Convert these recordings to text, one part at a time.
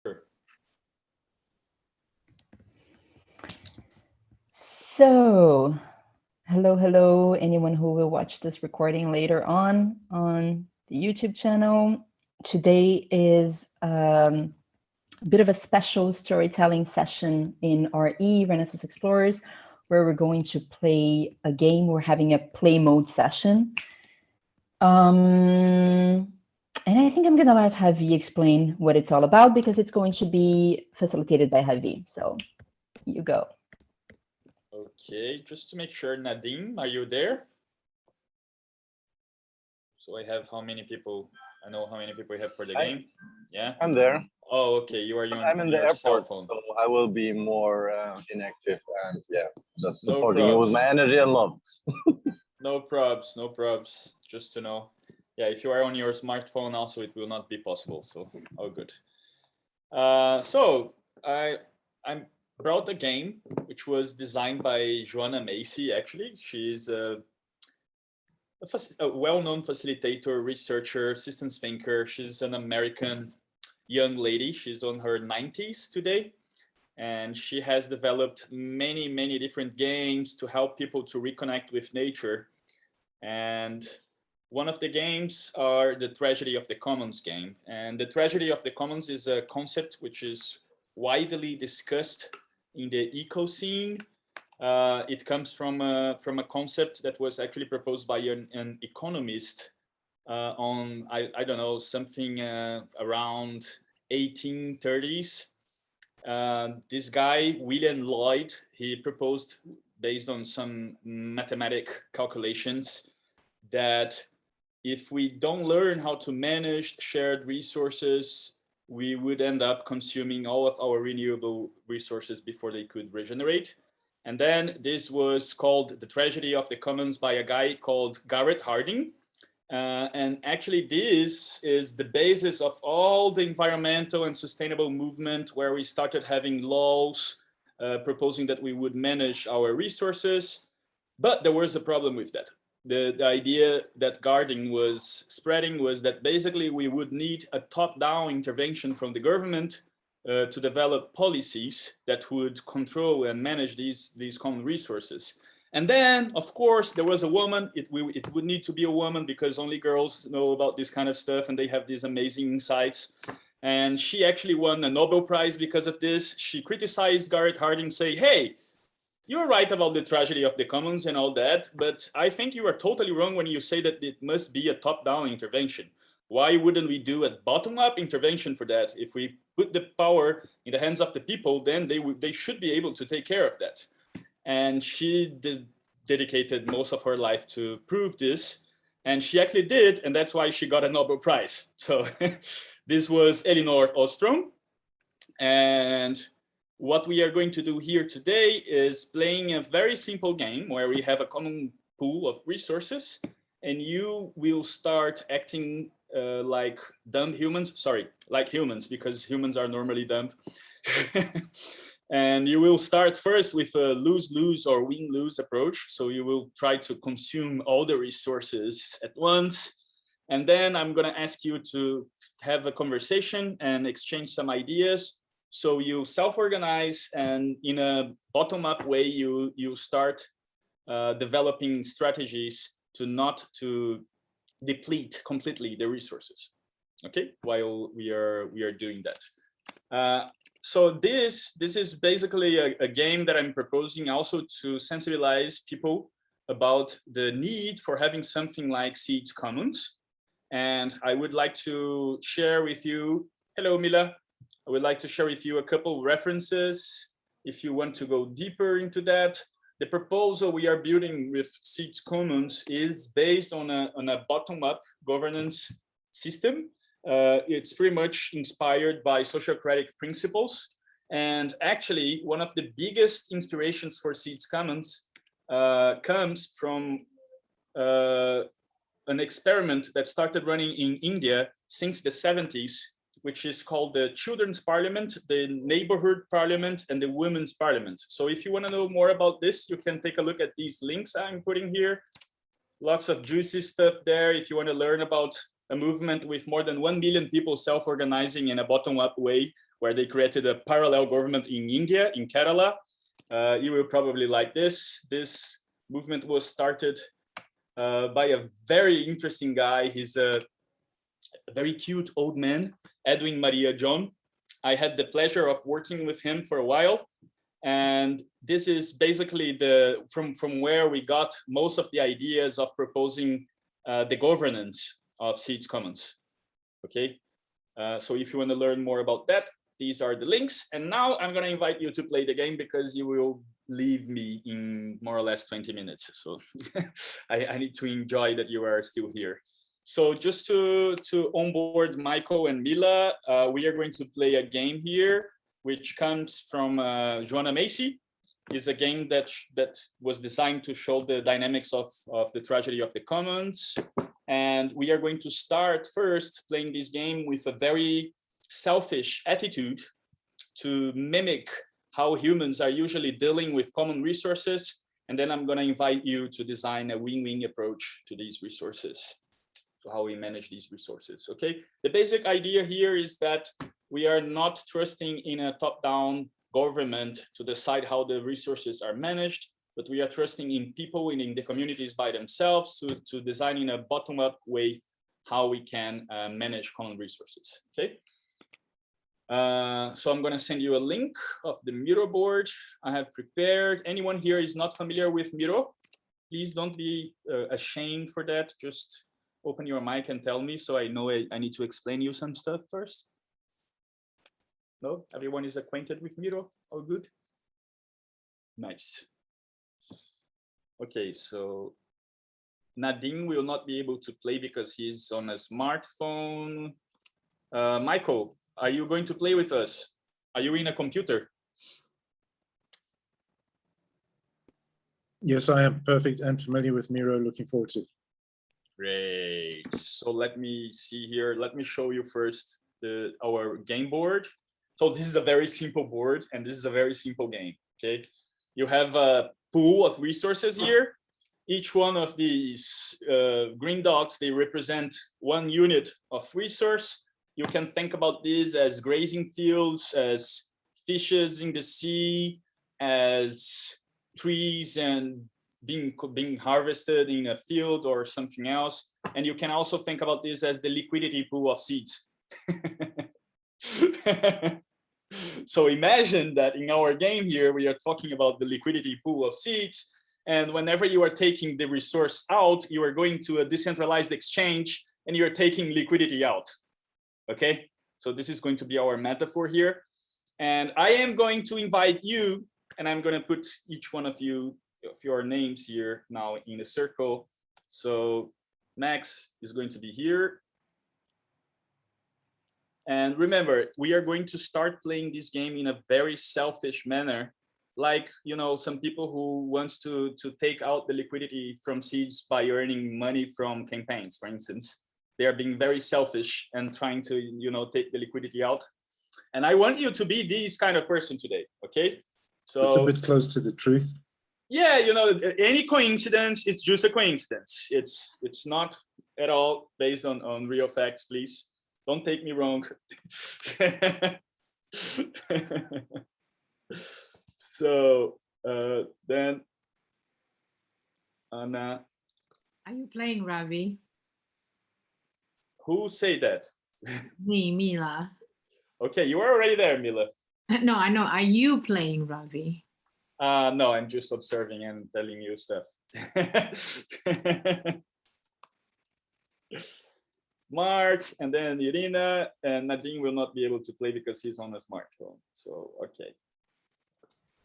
Sure. So, hello, anyone who will watch this recording later on the YouTube channel. Today is a bit of a special storytelling session in RE, Renaissance Explorers, where we're going to play a game. We're having a play mode session. And I think I'm going to let Javi explain what it's all about because it's going to be facilitated by Javi. So, you go. Okay, just to make sure, Nadim, are you there? So I have how many people? I know how many people we have for the game. Yeah. I'm there. Oh, okay. You are I'm in on the your cell airport, phone. so I will be more inactive and just No supporting you with my probs. energy and love. No probs, no probs. Just to know. Yeah, if you are on your smartphone also, it will not be possible. So, all good. So I brought a game which was designed by Joanna Macy. Actually, she's a well-known facilitator, researcher, systems thinker. She's an American young lady. She's on her 90s today, and she has developed many different games to help people to reconnect with nature. And one of the games are the Tragedy of the Commons game. And the Tragedy of the Commons is a concept which is widely discussed in the eco scene. It comes from a concept that was actually proposed by an economist on, I don't know, something around 1830s. This guy, William Lloyd, he proposed, based on some mathematic calculations, that if we don't learn how to manage shared resources, we would end up consuming all of our renewable resources before they could regenerate. And then this was called the Tragedy of the Commons by a guy called Garrett Hardin. And actually this is the basis of all the environmental and sustainable movement, where we started having laws proposing that we would manage our resources. But there was a problem with that. The idea that Hardin was spreading was that basically we would need a top-down intervention from the government to develop policies that would control and manage these common resources. And then, of course, there was a woman. It would need to be a woman because only girls know about this kind of stuff and they have these amazing insights. And she actually won a Nobel Prize because of this. She criticized Garrett Hardin, say, hey, you're right about the tragedy of the commons and all that, but I think you are totally wrong when you say that it must be a top-down intervention. Why wouldn't we do a bottom-up intervention for that? If we put the power in the hands of the people, then they should be able to take care of that. And she dedicated most of her life to prove this, and she actually did, and that's why she got a Nobel Prize. So this was Elinor Ostrom, and what we are going to do here today is playing a very simple game where we have a common pool of resources, and you will start acting like dumb humans. Sorry, like humans, because humans are normally dumb. And you will start first with a lose-lose or win-lose approach. So you will try to consume all the resources at once. And then I'm going to ask you to have a conversation and exchange some ideas. So you self-organize, and in a bottom-up way, you start developing strategies to not to deplete completely the resources. Okay, while we are doing that. So this is basically a game that I'm proposing also to sensibilize people about the need for having something like seeds commons. And I would like to share with you, hello Mila, I would like to share with you a couple references if you want to go deeper into that. The proposal we are building with Seeds Commons is based on a bottom-up governance system. It's pretty much inspired by sociocratic principles. And actually, one of the biggest inspirations for Seeds Commons comes from an experiment that started running in India since the 70s, which is called the Children's Parliament, the Neighborhood Parliament, and the Women's Parliament. So if you want to know more about this, you can take a look at these links I'm putting here. Lots of juicy stuff there if you want to learn about a movement with more than 1 million people self-organizing in a bottom-up way, where they created a parallel government in India, in Kerala. You will probably like this. This movement was started by a very interesting guy. He's a very cute old man, Edwin Maria John. I had the pleasure of working with him for a while. And this is basically from where we got most of the ideas of proposing the governance of Seeds Commons. Okay, so if you want to learn more about that, these are the links. And now I'm going to invite you to play the game because you will leave me in more or less 20 minutes. So I need to enjoy that you are still here. So just to onboard Michael and Mila, we are going to play a game here, which comes from Joanna Macy. It's a game that was designed to show the dynamics of the tragedy of the commons. And we are going to start first playing this game with a very selfish attitude to mimic how humans are usually dealing with common resources. And then I'm going to invite you to design a win-win approach to these resources, to how we manage these resources. Okay, the basic idea here is that we are not trusting in a top-down government to decide how the resources are managed, but we are trusting in people and in the communities by themselves to design in a bottom-up way how we can manage common resources. Okay. So I'm going to send you a link of the Miro board I have prepared. Anyone here is not familiar with Miro? Please don't be ashamed for that. Just open your mic and tell me, so I know I need to explain you some stuff first. No, everyone is acquainted with Miro. All good. Nice. Okay, so Nadine will not be able to play because he's on a smartphone. Michael, are you going to play with us? Are you in a computer? Yes, I am perfect and familiar with Miro. Looking forward to it. Great. So let me see here. Let me show you first our game board. So this is a very simple board, and this is a very simple game. Okay, you have a pool of resources here. Each one of these green dots, they represent one unit of resource. You can think about this as grazing fields, as fishes in the sea, as trees and being harvested in a field or something else. And you can also think about this as the liquidity pool of seeds. So imagine that in our game here, we are talking about the liquidity pool of seeds. And whenever you are taking the resource out, you are going to a decentralized exchange and you're taking liquidity out. Okay, so this is going to be our metaphor here. And I am going to invite you, and I'm going to put each one of you, of your names here now in a circle. So Max is going to be here. And remember, we are going to start playing this game in a very selfish manner. Like, you know, some people who wants to take out the liquidity from seeds by earning money from campaigns, for instance. They are being very selfish and trying to, you know, take the liquidity out. And I want you to be this kind of person today, okay? So it's a bit close to the truth. Yeah, you know, any coincidence, it's just a coincidence. It's not at all based on real facts, please. Don't take me wrong. So then, Anna. Are you playing, Ravi? Who say that? Me, Mila. Okay, you are already there, Mila. No, I know. Are you playing, Ravi? No, I'm just observing and telling you stuff. Mark, and then Irina, and Nadine will not be able to play because he's on a smartphone. So, okay.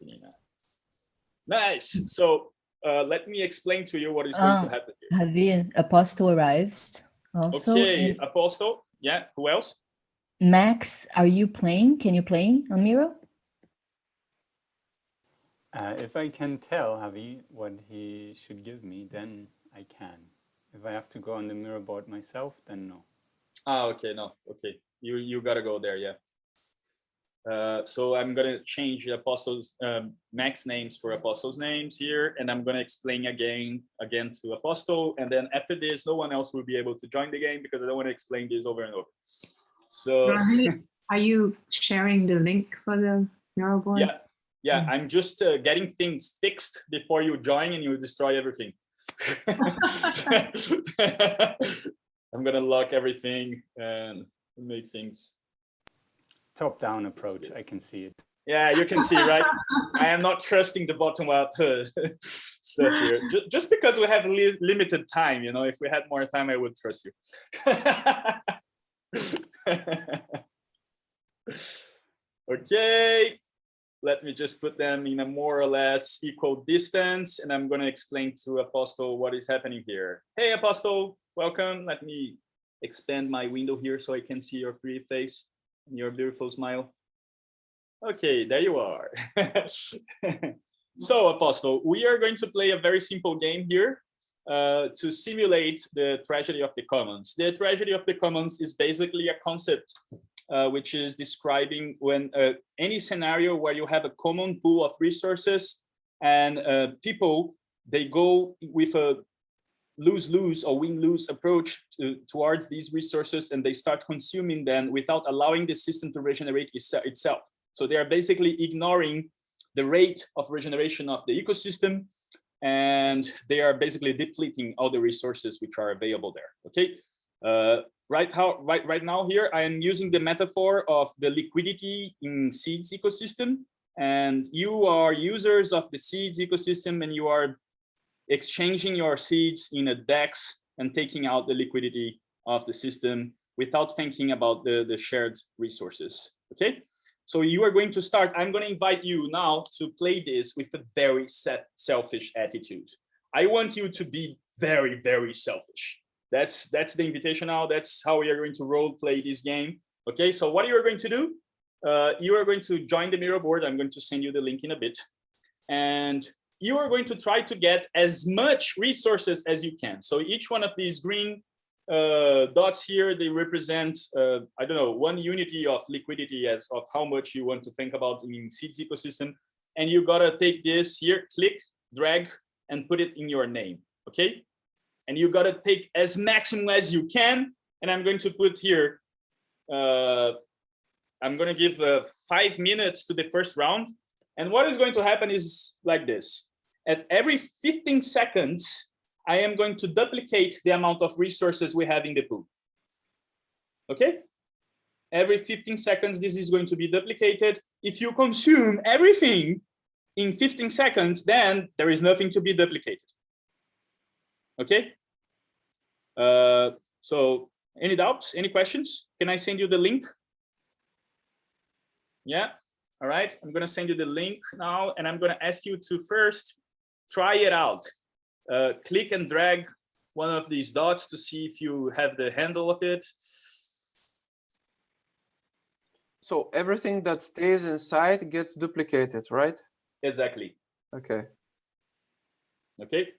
Irina. Nice. So let me explain to you what is going to happen here. Have you, Apostle arrived also? Okay, and Apostle. Yeah, who else? Max, are you playing? Can you play on Miro? If I can tell Javi what he should give me, then I can. If I have to go on the mirror board myself, then no. Okay, no, okay. You gotta go there, yeah. So I'm gonna change the apostles, Max names for apostles names here, and I'm gonna explain again to Apostle, and then after this, no one else will be able to join the game because I don't want to explain this over and over. So Ravi, Are you sharing the link for the mirror board? Yeah, yeah. I'm just getting things fixed before you join and you destroy everything. I'm gonna lock everything and make things Top-down approach, I can see it. Yeah, you can see, right? I am not trusting the bottom-up stuff here. Just because we have limited time, you know. If we had more time, I would trust you. Okay, let me just put them in a more or less equal distance, and I'm going to explain to Apostle what is happening here. Hey, Apostle, welcome. Let me expand my window here so I can see your pretty face and your beautiful smile. Okay, there you are. So, Apostle, we are going to play a very simple game here to simulate the tragedy of the commons. The tragedy of the commons is basically a concept which is describing when any scenario where you have a common pool of resources and people, they go with a lose-lose or win-lose approach towards these resources, and they start consuming them without allowing the system to regenerate itself. So they are basically ignoring the rate of regeneration of the ecosystem, and they are basically depleting all the resources which are available there. Okay. Right now here, I am using the metaphor of the liquidity in seeds ecosystem, and you are users of the seeds ecosystem, and you are exchanging your seeds in a DEX and taking out the liquidity of the system without thinking about the shared resources. Okay. So you are going to start. I'm going to invite you now to play this with a very selfish attitude. I want you to be very, very selfish. That's the invitation now. That's how we are going to role play this game. Okay, so what you are going to do, you are going to join the mirror board. I'm going to send you the link in a bit. And you are going to try to get as much resources as you can. So each one of these green dots here, they represent, I don't know, one unity of liquidity as of how much you want to think about in seeds ecosystem. And you gotta take this here, click, drag, and put it in your name, okay? And you gotta take as maximum as you can. And I'm going to put here, I'm gonna give 5 minutes to the first round. And what is going to happen is like this. At every 15 seconds, I am going to duplicate the amount of resources we have in the pool. Okay? Every 15 seconds, this is going to be duplicated. If you consume everything in 15 seconds, then there is nothing to be duplicated. Okay? So any doubts, any questions? Can I send you the link? Yeah? All right, I'm gonna send you the link now, and I'm gonna ask you to first try it out. Click and drag one of these dots to see if you have the handle of it. So everything that stays inside gets duplicated, right? Exactly. Okay. Okay.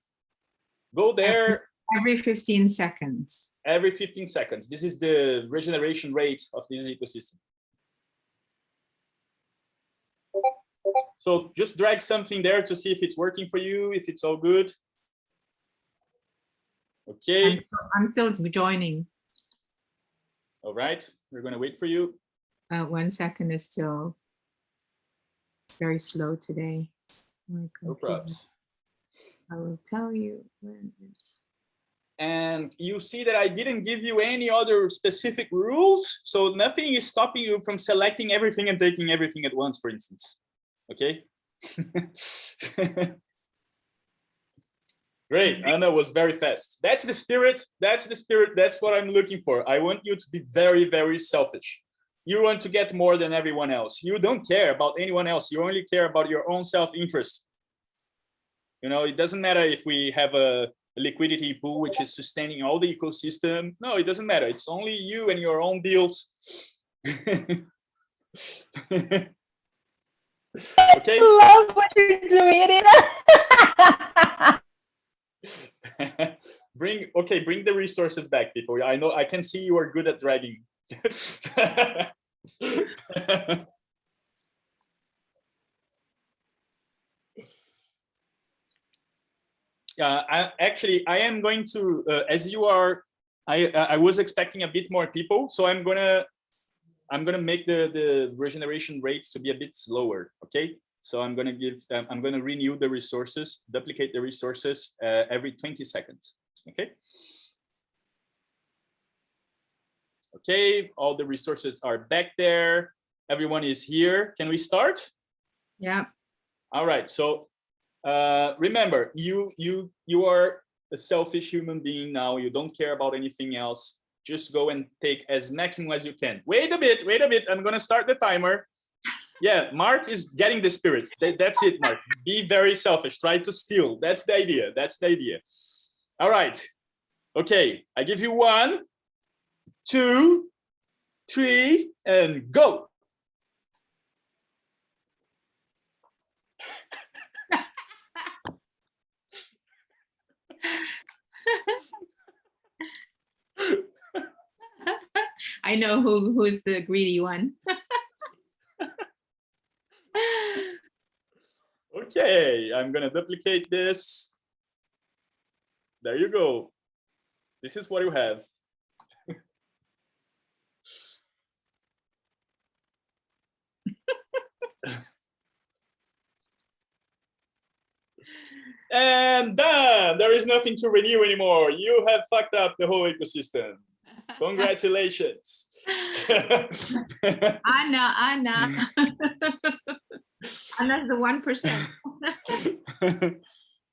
Go there. Every 15 seconds. Every 15 seconds. This is the regeneration rate of this ecosystem. So just drag something there to see if it's working for you, if it's all good. Okay. I'm still joining. All right. We're going to wait for you. 1 second is still very slow today. No problems. I will tell you when it's. And you see that I didn't give you any other specific rules. So nothing is stopping you from selecting everything and taking everything at once, for instance. Okay. Great. Anna was very fast. That's the spirit. That's the spirit. That's what I'm looking for. I want you to be very, very selfish. You want to get more than everyone else. You don't care about anyone else. You only care about your own self-interest. You know, it doesn't matter if we have a liquidity pool which is sustaining all the ecosystem. No, it doesn't matter. It's only you and your own deals. Okay. I love what you're doing, Elena. Bring the resources back, people. I know, I can see you are good at dragging. I am going to, as you are, I was expecting a bit more people, so I'm gonna I'm gonna make the regeneration rates to be a bit slower, okay? So I'm gonna renew the resources, duplicate the resources every 20 seconds, okay? Okay, all the resources are back there. Everyone is here. Can we start? Yeah. All right, so remember, you are a selfish human being now. You don't care about anything else. Just go and take as maximum as you can. Wait a bit. I'm gonna start the timer. Yeah, Mark is getting the spirit. That's it, Mark. Be very selfish. Try to steal. That's the idea. All right. Okay, I give you 1, 2, 3, and go. I know who's the greedy one. Okay, I'm gonna duplicate this. There you go. This is what you have. And done. There is nothing to renew anymore. You have fucked up the whole ecosystem. Congratulations. Anna. Anna's the 1%.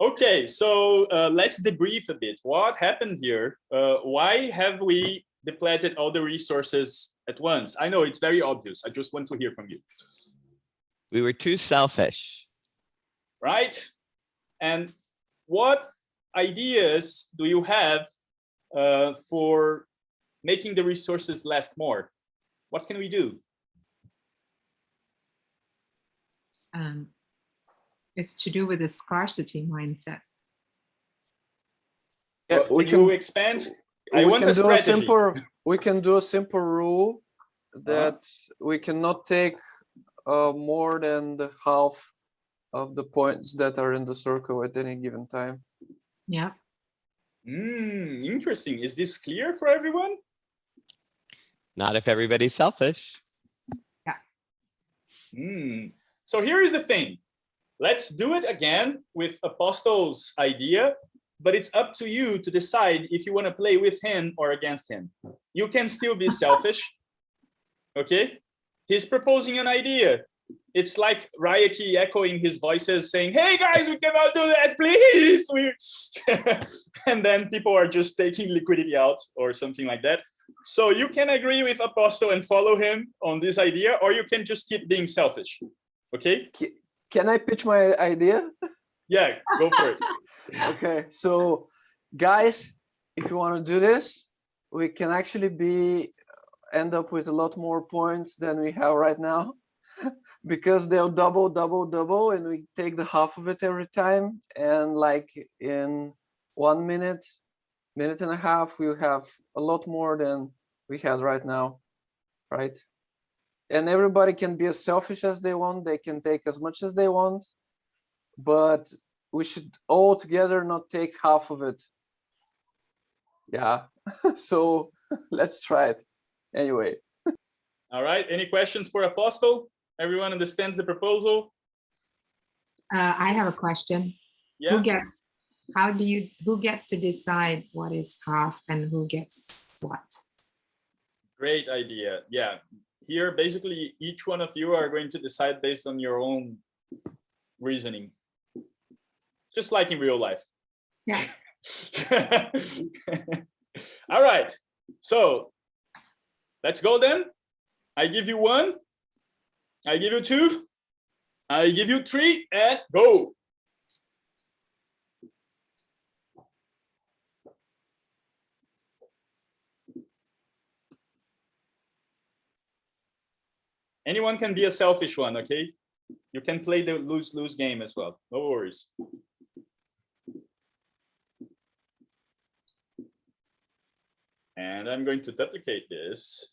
Okay, so let's debrief a bit. What happened here? Why have we depleted all the resources at once? I know it's very obvious. I just want to hear from you. We were too selfish. Right? And what ideas do you have for making the resources last more? What can we do? It's to do with the scarcity mindset. Yeah, Can you expand? I want a do a strategy. we can do a simple rule that we cannot take more than the half of the points that are in the circle at any given time. Yeah. Interesting. Is this clear for everyone? Not if everybody's selfish. So here is the thing. Let's do it again with Apostle's idea, but it's up to you to decide if you want to play with him or against him. You can still be selfish, okay? He's proposing an idea. It's like Ryaki echoing his voices saying, hey guys, we cannot do that, please. And then people are just taking liquidity out or something like that. So you can agree with Apostle and follow him on this idea, or you can just keep being selfish, okay? Can I pitch my idea? Yeah, go for it. Okay, so guys, if you want to do this, we can actually end up with a lot more points than we have right now, because they'll double, and we take the half of it every time. And like in 1 minute, minute and a half, we'll have a lot more than we had right now, right? And everybody can be as selfish as they want. They can take as much as they want, but we should all together not take half of it. Yeah, so let's try it anyway. All right, any questions for Apostle? Everyone understands the proposal? I have a question. Yeah. Who gets to decide what is half and who gets what? Great idea. Yeah. Here, basically, each one of you are going to decide based on your own reasoning, just like in real life. Yeah. All right. So let's go then. I give you 1. I give you 2. I give you 3, and go. Anyone can be a selfish one, okay? You can play the lose-lose game as well. No worries. And I'm going to duplicate this.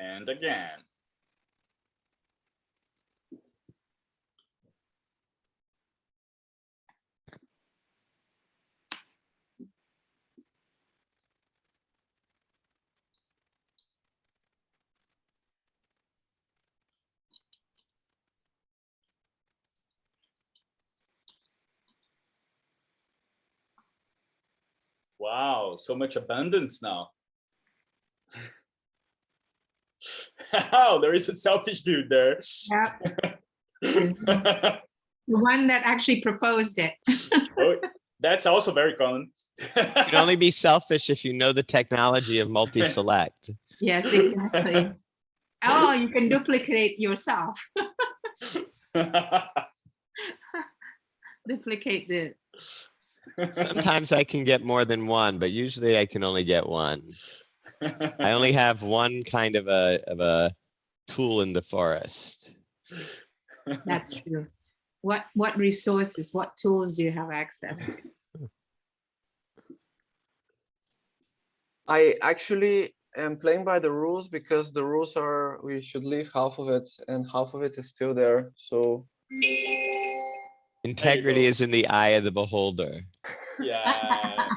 and again. Wow, so much abundance now. Oh, there is a selfish dude there. Yeah. The one that actually proposed it. Oh, that's also very common. You can only be selfish if you know the technology of multi-select. Yes, exactly. Oh, you can duplicate yourself. Duplicate the. Sometimes I can get more than one, but usually I can only get one. I only have one kind of a tool in the forest. That's true. What resources, what tools do you have access to? I actually am playing by the rules because the rules are we should leave half of it and half of it is still there. So Integrity go. is in the eye of the beholder. Yeah,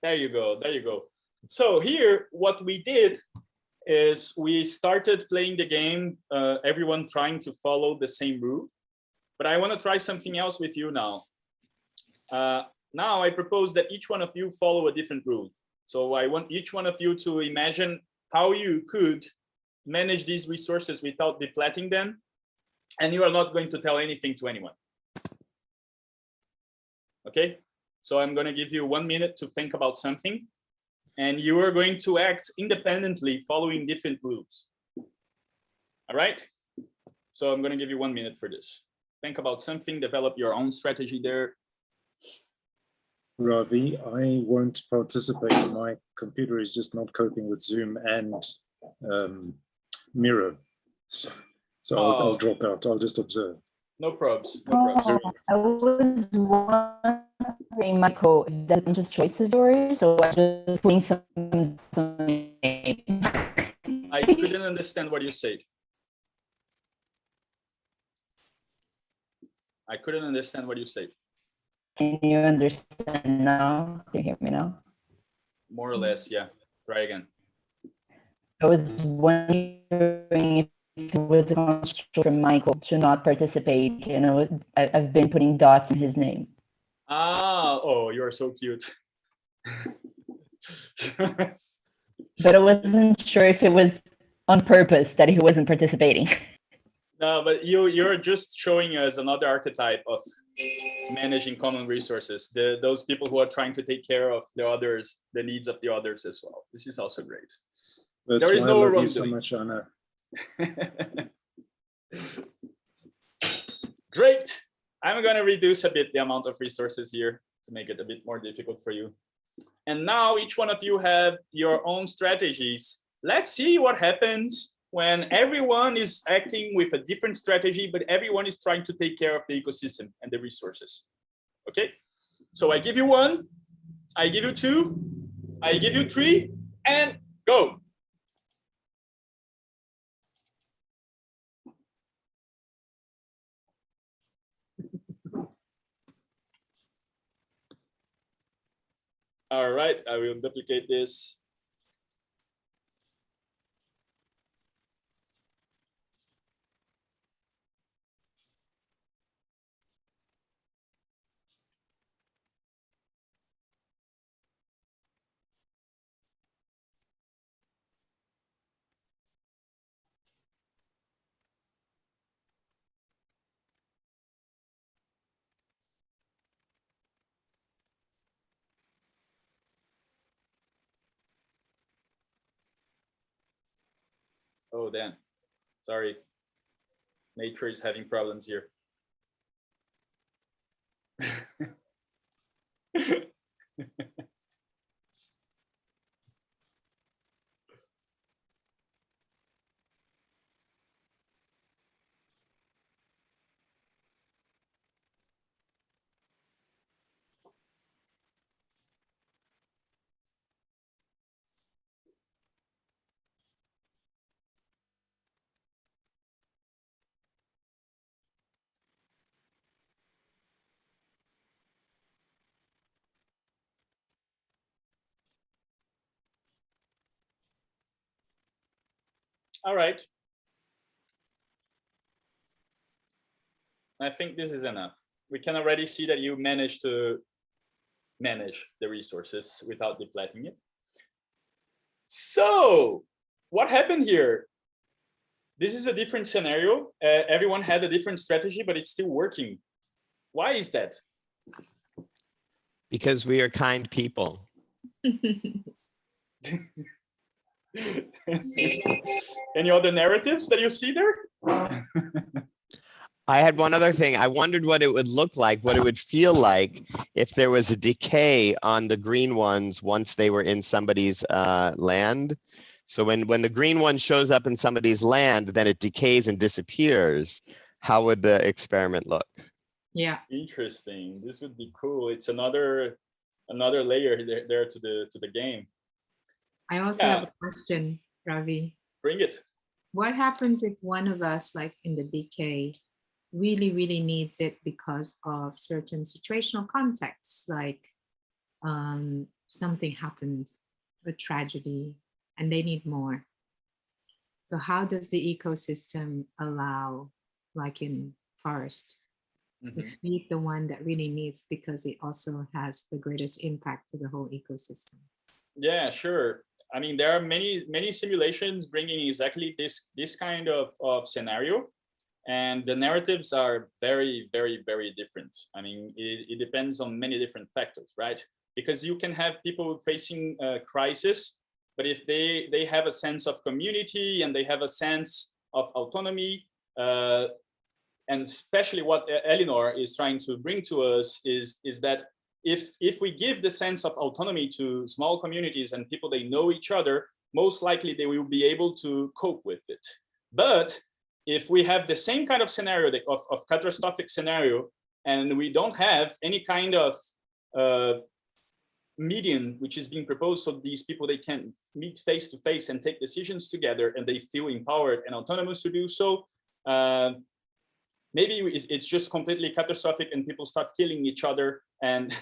there you go. There you go. So here, what we did is we started playing the game, everyone trying to follow the same rule. But I want to try something else with you now. Now I propose that each one of you follow a different rule. So I want each one of you to imagine how you could manage these resources without depleting them. And you are not going to tell anything to anyone. Okay, so I'm going to give you 1 minute to think about something, and you are going to act independently following different rules. All right, so I'm going to give you 1 minute for this. Think about something, develop your own strategy there. Ravi, I won't participate. My computer is just not coping with Zoom and Miro. So I'll drop out. I'll just observe. No probs. No probs. Oh, I was wondering, Michael, if that's just choice of yours, or just putting some name? I couldn't understand what you said. I couldn't understand what you said. Can you understand now? Can you hear me now? More or less, yeah. Try again. I was wondering if it was a construct for Michael to not participate. You know, I've been putting dots in his name. Ah, oh, you're so cute. But I wasn't sure if it was on purpose that he wasn't participating. No, but you're just showing us another archetype of managing common resources. Those people who are trying to take care of the others, the needs of the others as well. This is also great. That's There is why no I love you so wrongdoing. much, Anna. Great. I'm going to reduce a bit the amount of resources here to make it a bit more difficult for you. And now each one of you have your own strategies. Let's see what happens when everyone is acting with a different strategy, but everyone is trying to take care of the ecosystem and the resources. Okay, so I give you 1, I give you 2, I give you 3, and go. All right, I will duplicate this. Oh, damn. Sorry. Nature is having problems here. All right. I think this is enough. We can already see that you managed to manage the resources without depleting it. So what happened here? This is a different scenario. Everyone had a different strategy, but it's still working. Why is that? Because we are kind people. Any other narratives that you see there? I had one other thing. I wondered what it would look like, what it would feel like if there was a decay on the green ones once they were in somebody's land. So when the green one shows up in somebody's land, then it decays and disappears. How would the experiment look? Yeah. Interesting. This would be cool. It's another layer there to the game. I also have a question, Ravi. Bring it. What happens if one of us, like in the decay, really, really needs it because of certain situational contexts, like something happened, a tragedy, and they need more? So how does the ecosystem allow, like in forest, to feed the one that really needs, because it also has the greatest impact to the whole ecosystem? Yeah, sure. I mean, there are many simulations bringing exactly this kind of scenario, and the narratives are very, very, very different. I mean, it depends on many different factors, right? Because you can have people facing a crisis, but if they have a sense of community and they have a sense of autonomy, and especially what Elinor is trying to bring to us is that if we give the sense of autonomy to small communities and people, they know each other, most likely they will be able to cope with it. But if we have the same kind of scenario of catastrophic scenario, and we don't have any kind of median which is being proposed, so these people, they can meet face to face and take decisions together, and they feel empowered and autonomous to do so, maybe it's just completely catastrophic and people start killing each other and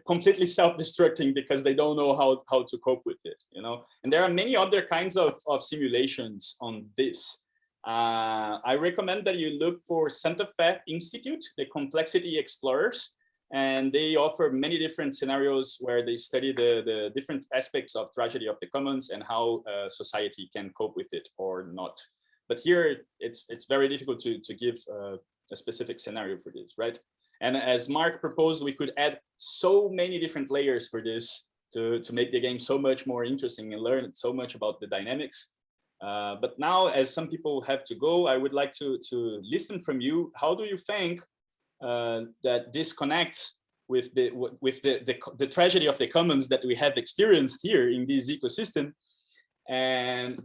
completely self-destructing because they don't know how to cope with it, you know? And there are many other kinds of simulations on this. I recommend that you look for Santa Fe Institute, the Complexity Explorers, and they offer many different scenarios where they study the different aspects of tragedy of the commons and how society can cope with it or not. But here, it's very difficult to give a specific scenario for this, right? And as Mark proposed, we could add so many different layers for this to make the game so much more interesting and learn so much about the dynamics. But now, as some people have to go, I would like to listen from you. How do you think that this connects with the tragedy of the commons that we have experienced here in this ecosystem? And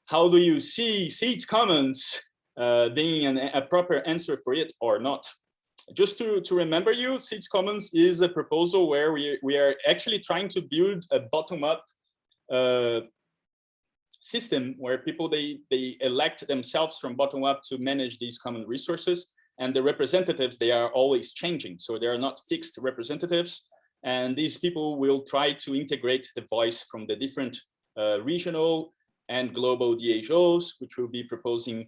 how do you see Seeds Commons being a proper answer for it or not? Just to remember you, Seeds Commons is a proposal where we are actually trying to build a bottom-up system where people, they elect themselves from bottom up to manage these common resources. And the representatives, they are always changing. So they are not fixed representatives. And these people will try to integrate the voice from the different regional and global DHOs, which will be proposing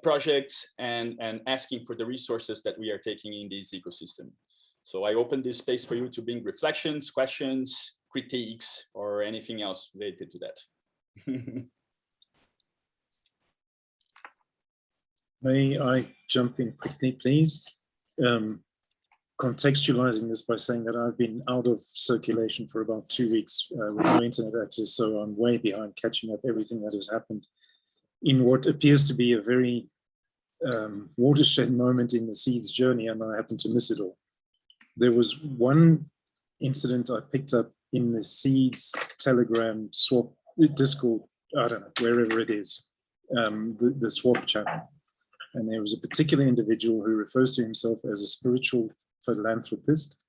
projects and asking for the resources that we are taking in this ecosystem. So I open this space for you to bring reflections, questions, critiques, or anything else related to that. May I jump in quickly, please? Contextualizing this by saying that I've been out of circulation for about 2 weeks with no internet access, so I'm way behind catching up everything that has happened in what appears to be a very watershed moment in the Seeds journey, and I happened to miss it all. There was one incident I picked up in the Seeds Telegram swap Discord, I don't know, wherever it is, the swap channel. And there was a particular individual who refers to himself as a spiritual philanthropist,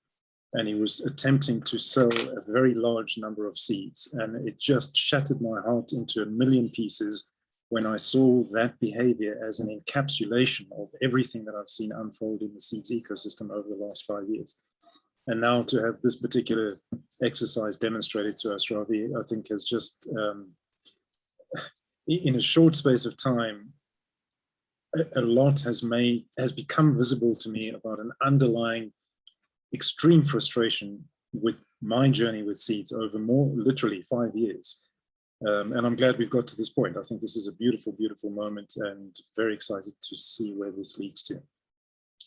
and he was attempting to sell a very large number of seeds. And it just shattered my heart into a million pieces when I saw that behavior as an encapsulation of everything that I've seen unfold in the seeds ecosystem over the last 5 years. And now to have this particular exercise demonstrated to us, Ravi, I think has just in a short space of time, a lot has become visible to me about an underlying extreme frustration with my journey with seeds over literally 5 years. And I'm glad we've got to this point. I think this is a beautiful, beautiful moment, and very excited to see where this leads to.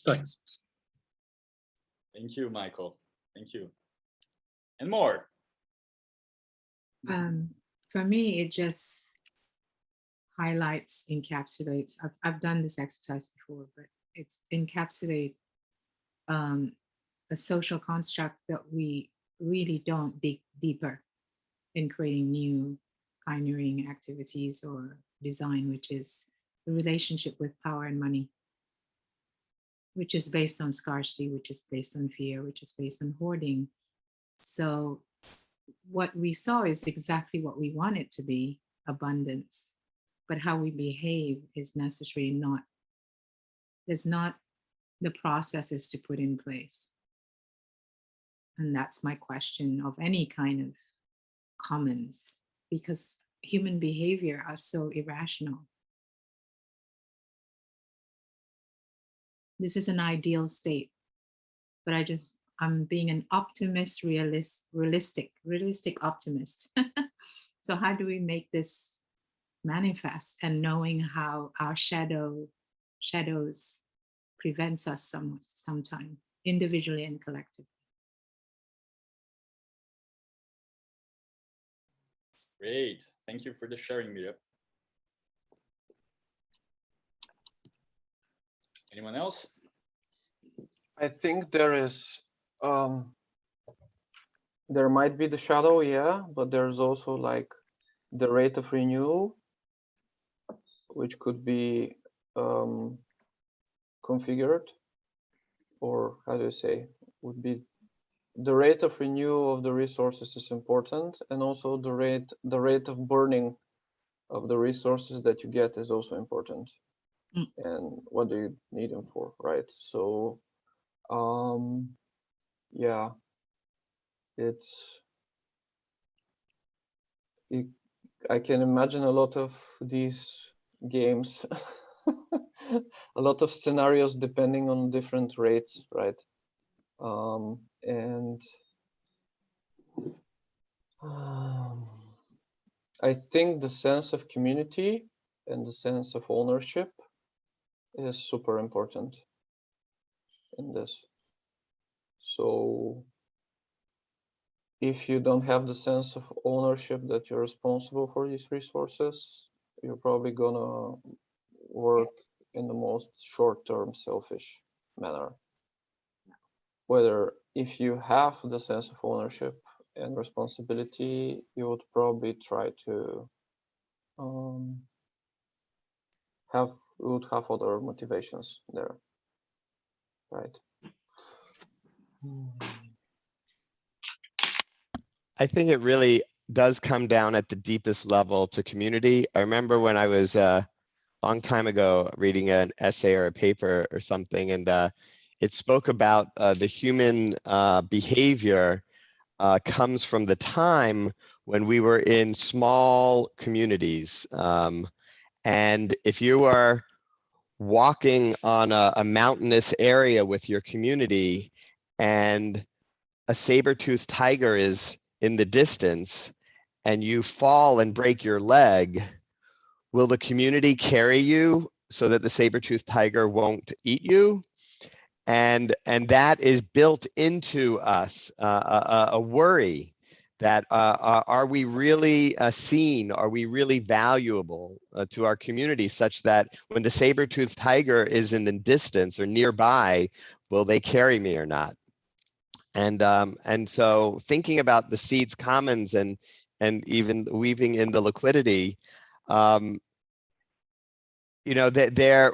Thanks. Thank you, Michael. Thank you. And more. For me, it just highlights, encapsulates. I've done this exercise before, but it's encapsulate a social construct that we really don't dig deeper in creating new pioneering activities or design, which is the relationship with power and money, which is based on scarcity, which is based on fear, which is based on hoarding. So what we saw is exactly what we want it to be, abundance. But how we behave is necessarily not, there's not the processes to put in place. And that's my question of any kind of commons, because human behavior are so irrational. This is an ideal state, but I'm being an optimist, realistic optimist. So how do we make this manifest, and knowing how our shadows prevents us sometimes, individually and collectively. Great. Thank you for the sharing, Miriam. Anyone else? I think there is, there might be the shadow, yeah, but there's also like the rate of renewal, which could be configured, or how do you say, would be the rate of renewal of the resources is important, and also the rate of burning of the resources that you get is also important. And what do you need them for, right? So yeah, I can imagine a lot of these games, a lot of scenarios depending on different rates, right? And I think the sense of community and the sense of ownership is super important in this. So if you don't have the sense of ownership that you're responsible for these resources, you're probably gonna work in the most short-term selfish manner. Whether if you have the sense of ownership and responsibility, you would probably try to have other motivations there, right? I think it really does come down at the deepest level to community. I remember when I was a long time ago reading an essay or a paper or something, and it spoke about the human behavior comes from the time when we were in small communities. And if you are walking on a mountainous area with your community and a saber-toothed tiger is in the distance and you fall and break your leg, will the community carry you so that the saber-toothed tiger won't eat you? And that is built into us, a worry that are we really seen? Are we really valuable to our community, such that when the saber-toothed tiger is in the distance or nearby, will they carry me or not? And so thinking about the seeds commons and even weaving in the liquidity, you know, that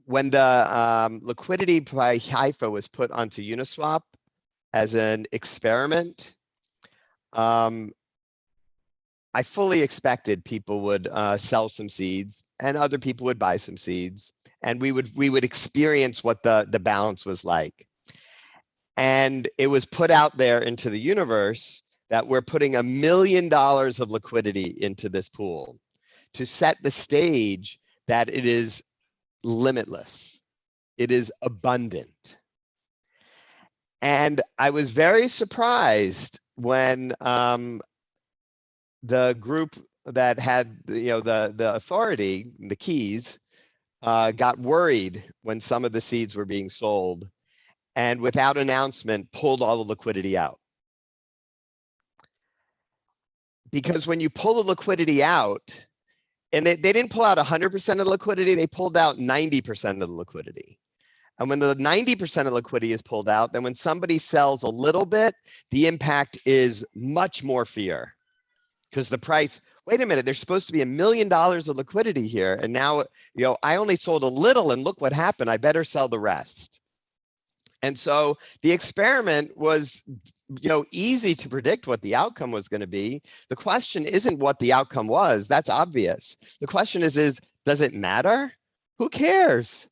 when the liquidity by Haifa was put onto Uniswap as an experiment, I fully expected people would sell some seeds and other people would buy some seeds, and we would experience what the balance was like. And it was put out there into the universe that we're putting $1 million of liquidity into this pool. to set the stage that it is limitless. It is abundant. And I was very surprised when the group that had the authority, the keys, got worried when some of the seeds were being sold, and without announcement pulled all the liquidity out. Because when you pull the liquidity out, and they didn't pull out 100% of the liquidity, they pulled out 90% of the liquidity. And when the 90% of liquidity is pulled out, then when somebody sells a little bit, the impact is much more fear. Because the price, wait a minute, there's supposed to be $1 million of liquidity here. And now, I only sold a little and look what happened. I better sell the rest. And so the experiment was, easy to predict what the outcome was going to be. The question isn't what the outcome was. That's obvious. The question is does it matter? Who cares?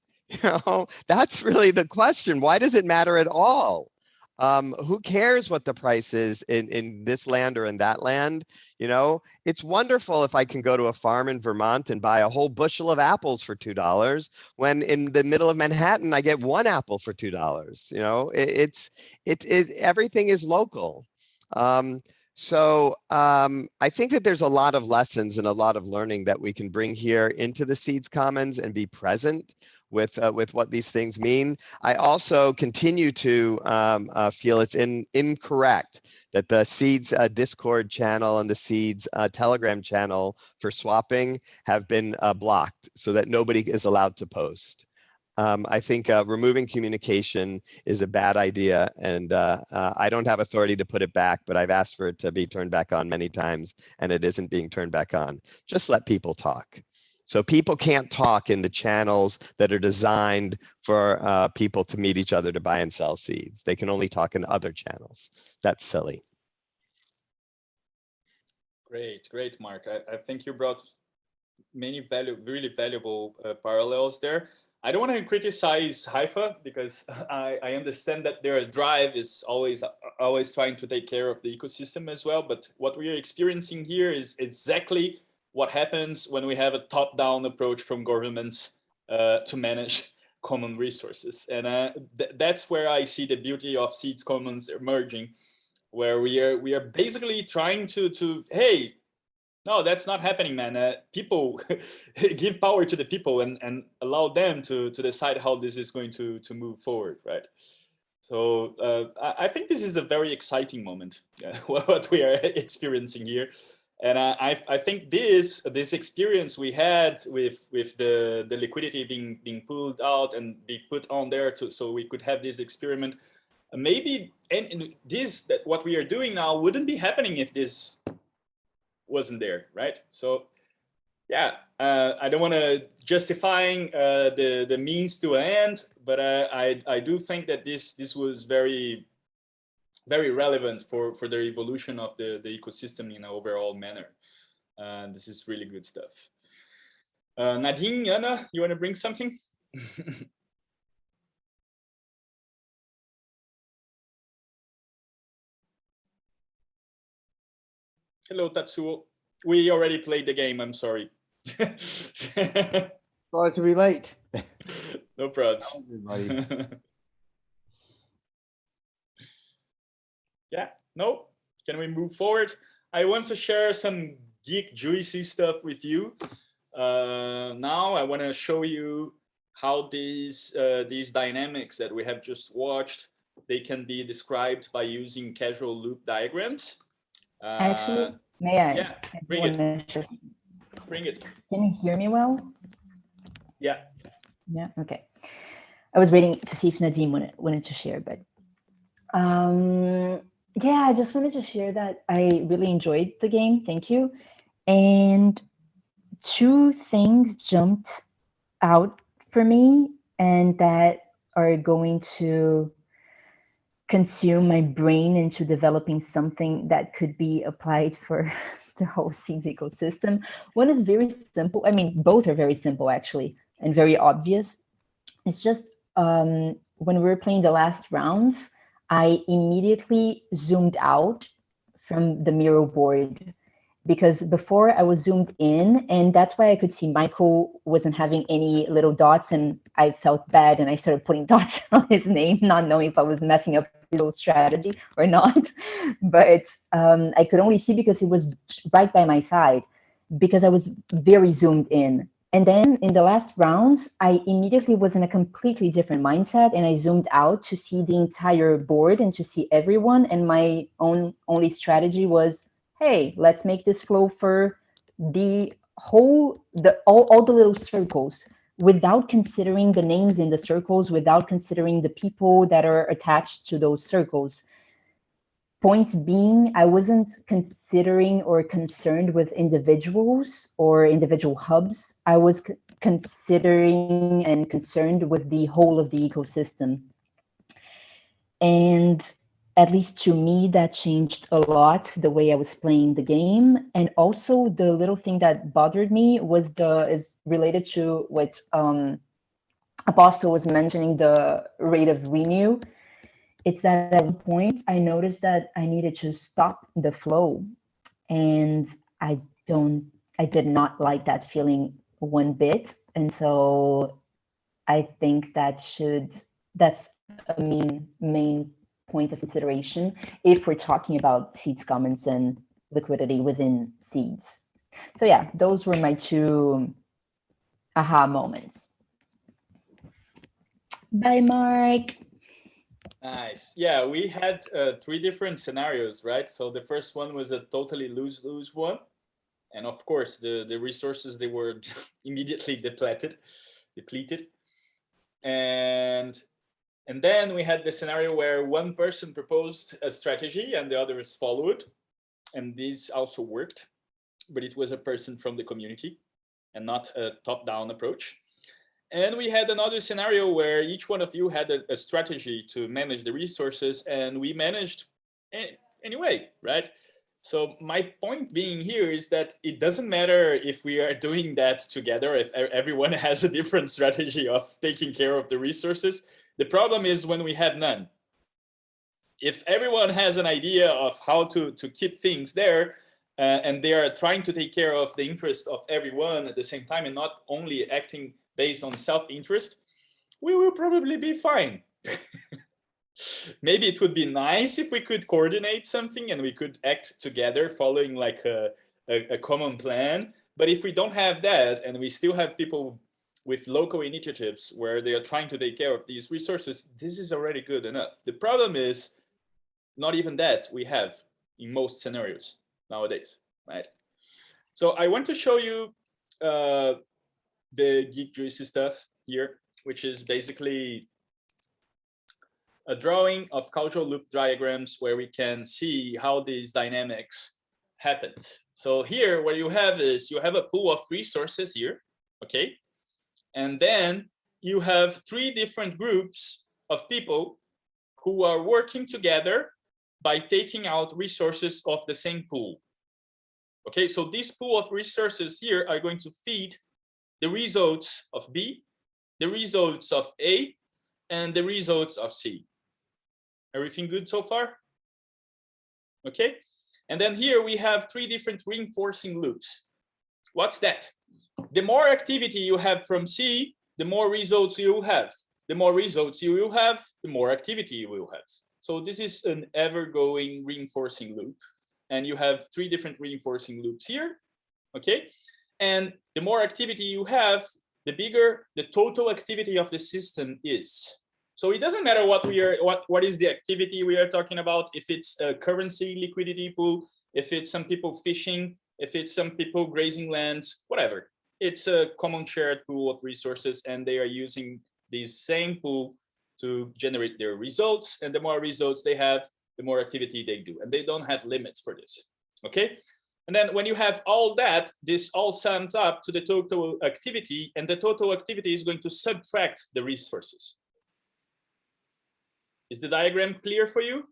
That's really the question. Why does it matter at all? Who cares what the price is in this land or in that land? It's wonderful if I can go to a farm in Vermont and buy a whole bushel of apples for $2, when in the middle of Manhattan, I get one apple for $2. Everything is local. So I think that there's a lot of lessons and a lot of learning that we can bring here into the Seeds Commons and be present with what these things mean. I also continue to feel it's incorrect that the Seeds Discord channel and the Seeds Telegram channel for swapping have been blocked so that nobody is allowed to post. I think removing communication is a bad idea, and I don't have authority to put it back, but I've asked for it to be turned back on many times, and it isn't being turned back on. Just let people talk. So people can't talk in the channels that are designed for people to meet each other to buy and sell seeds. They can only talk in other channels. That's silly. Great, Mark. I think you brought many really valuable parallels there. I don't want to criticize Haifa because I understand that their drive is always trying to take care of the ecosystem as well. But what we are experiencing here is exactly what happens when we have a top-down approach from governments to manage common resources. And that's where I see the beauty of Seeds Commons emerging, where we are basically trying to hey, no, that's not happening, man. People give power to the people and allow them to decide how this is going to move forward, right? So I think this is a very exciting moment, what we are experiencing here. And I think this experience we had with the liquidity being pulled out and be put on there so we could have this experiment, maybe and that what we are doing now wouldn't be happening if this wasn't there, right? So yeah, I don't want to justifying the means to an end, but I do think that this was very relevant for the evolution of the ecosystem in an overall manner. This is really good stuff. Nadine, Anna, you want to bring something? Hello, Tatsuo. We already played the game, I'm sorry. Sorry to be late. No problems. Yeah, no, can we move forward? I want to share some geek juicy stuff with you. Now I want to show you how these dynamics that we have just watched, they can be described by using causal loop diagrams. Actually, may I? Yeah, bring it. Bring it. Can you hear me well? Yeah. Yeah, okay. I was waiting to see if Nadim wanted to share, but yeah, I just wanted to share that I really enjoyed the game. Thank you. And two things jumped out for me and that are going to consume my brain into developing something that could be applied for the whole seeds ecosystem. One is very simple. I mean, both are very simple actually, and very obvious. It's just when we were playing the last rounds, I immediately zoomed out from the mirror board because before I was zoomed in, and that's why I could see Michael wasn't having any little dots, and I felt bad, and I started putting dots on his name, not knowing if I was messing up his little strategy or not. But I could only see because he was right by my side, because I was very zoomed in. And then in the last rounds, I immediately was in a completely different mindset, and I zoomed out to see the entire board and to see everyone. And my only strategy was, hey, let's make this flow for the whole, all the little circles, without considering the names in the circles, without considering the people that are attached to those circles. Point being, I wasn't considering or concerned with individuals or individual hubs. I was considering and concerned with the whole of the ecosystem. And at least to me, that changed a lot the way I was playing the game. And also the little thing that bothered me was is related to what Apostle was mentioning, the rate of renew. It's that at one point I noticed that I needed to stop the flow, and I did not like that feeling one bit. And so I think that's a main point of consideration if we're talking about seeds comments and liquidity within seeds. So yeah, those were my two aha moments. Bye, Mark. Nice. Yeah, we had 3 different scenarios, right? So the first one was a totally lose-lose one. And of course, the resources, they were immediately depleted. And then we had the scenario where one person proposed a strategy and the others followed. And this also worked, but it was a person from the community and not a top-down approach. And we had another scenario where each one of you had a strategy to manage the resources, and we managed anyway, right? So my point being here is that it doesn't matter if we are doing that together, if everyone has a different strategy of taking care of the resources. The problem is when we have none. If everyone has an idea of how to keep things there, and they are trying to take care of the interest of everyone at the same time and not only acting based on self-interest, we will probably be fine. Maybe it would be nice if we could coordinate something and we could act together following like a common plan. But if we don't have that and we still have people with local initiatives where they are trying to take care of these resources, this is already good enough. The problem is not even that we have in most scenarios nowadays, right? So I want to show you the Geek Juicy stuff here, which is basically a drawing of causal loop diagrams where we can see how these dynamics happen. So here what you have is you have a pool of resources here, okay? And then you have 3 different groups of people who are working together by taking out resources of the same pool. Okay, so this pool of resources here are going to feed the results of B, the results of A, and the results of C. Everything good so far? Okay, and then here we have 3 different reinforcing loops. What's that? The more activity you have from C, the more results you will have. The more results you will have, the more activity you will have. So this is an ever-going reinforcing loop. And you have 3 different reinforcing loops here, okay? And the more activity you have, the bigger the total activity of the system is. So it doesn't matter what is the activity we are talking about, if it's a currency liquidity pool, if it's some people fishing, if it's some people grazing lands, whatever. It's a common shared pool of resources, and they are using this same pool to generate their results. And the more results they have, the more activity they do. And they don't have limits for this, okay? And then when you have all that, this all sums up to the total activity, and the total activity is going to subtract the resources. Is the diagram clear for you?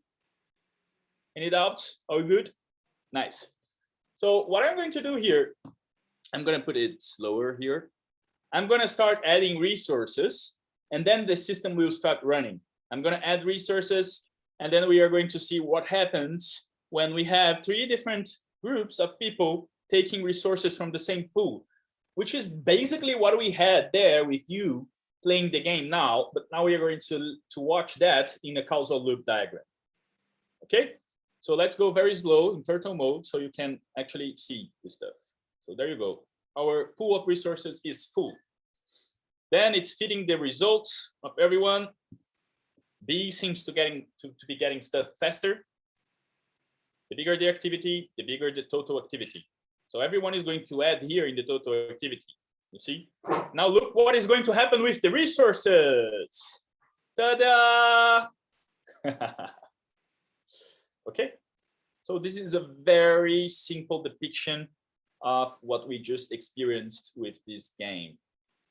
Any doubts? All good? Nice. So what I'm going to do here, I'm going to put it slower here. I'm going to start adding resources, and then the system will start running. I'm going to add resources, and then we are going to see what happens when we have 3 different groups of people taking resources from the same pool, which is basically what we had there with you playing the game now, but now we are going to watch that in a causal loop diagram. Okay, so let's go very slow in turtle mode so you can actually see this stuff. So there you go. Our pool of resources is full. Then it's feeding the results of everyone. B seems to be getting stuff faster. The bigger the activity, the bigger the total activity. So everyone is going to add here in the total activity. You see? Now look what is going to happen with the resources. Ta-da! Okay. So this is a very simple depiction of what we just experienced with this game.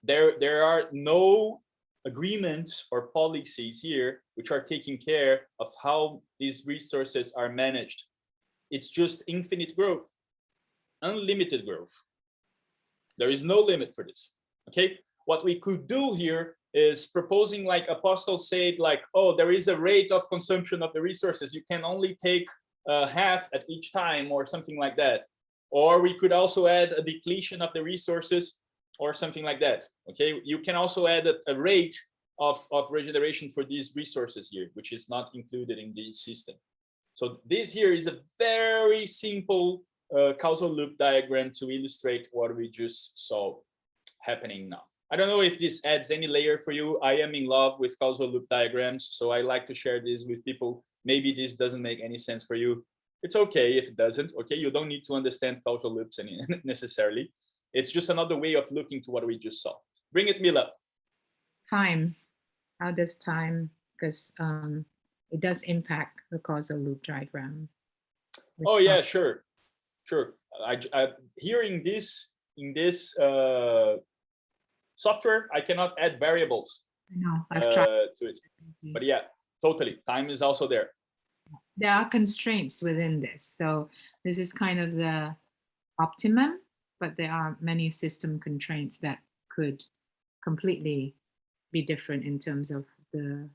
There are no agreements or policies here which are taking care of how these resources are managed. It's just infinite growth, unlimited growth. There is no limit for this. Okay, what we could do here is proposing, like Apostle said, like, oh, there is a rate of consumption of the resources. You can only take half at each time or something like that. Or we could also add a depletion of the resources or something like that. Okay, you can also add a rate of regeneration for these resources here, which is not included in the system. So this here is a very simple causal loop diagram to illustrate what we just saw happening now. I don't know if this adds any layer for you. I am in love with causal loop diagrams, so I like to share this with people. Maybe this doesn't make any sense for you. It's okay if it doesn't. Okay, you don't need to understand causal loops necessarily. It's just another way of looking to what we just saw. Bring it, Mila. Time. How does time, because it does impact the causal loop diagram. Oh yeah, sure. Here in this software, I cannot add variables I've tried to it. But yeah, totally. Time is also there. There are constraints within this. So this is kind of the optimum, but there are many system constraints that could completely be different in terms of the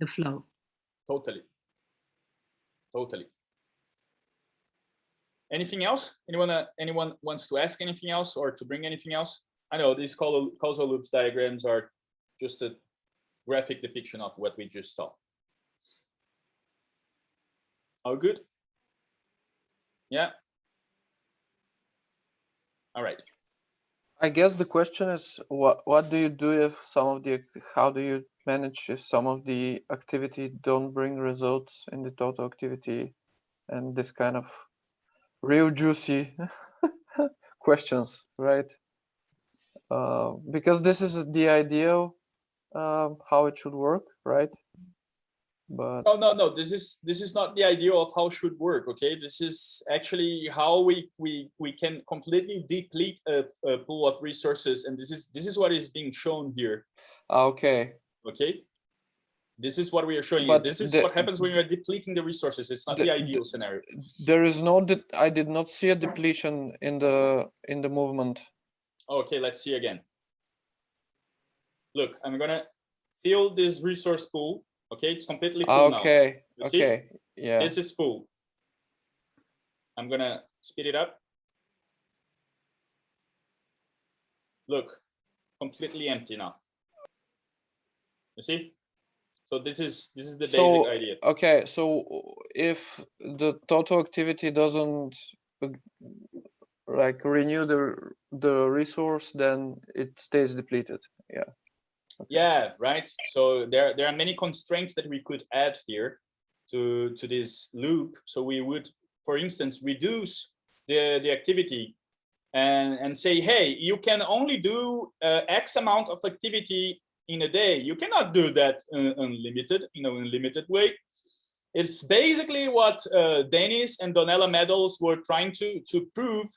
flow. Totally. Anything else? Anyone wants to ask anything else or to bring anything else? I know these causal loops diagrams are just a graphic depiction of what we just saw. All good? Yeah. All right. I guess the question is, what do you do if how do you manage if some of the activity don't bring results in the total activity, and this kind of real juicy questions, right? Because this is the ideal how it should work, right? But no, this is not the idea of how it should work. Okay, this is actually how we can completely deplete a pool of resources, and this is what is being shown here. Okay, this is what we are showing but you. This is what happens when you are depleting the resources. It's not the ideal scenario. There is no I did not see a depletion in the movement. Okay, let's see again. Look, I'm gonna fill this resource pool. Okay, it's completely full now. Okay, You see? okay, yeah. This is full. I'm gonna speed it up. Look, completely empty now. You see? So this is the basic idea. Okay, so if the total activity doesn't like renew the resource, then it stays depleted. Yeah. Okay. Yeah, right. So there are many constraints that we could add here to this loop. So we would, for instance, reduce the activity and say, hey, you can only do X amount of activity in a day. You cannot do that unlimited, unlimited way. It's basically what Dennis and Donella Meadows were trying to prove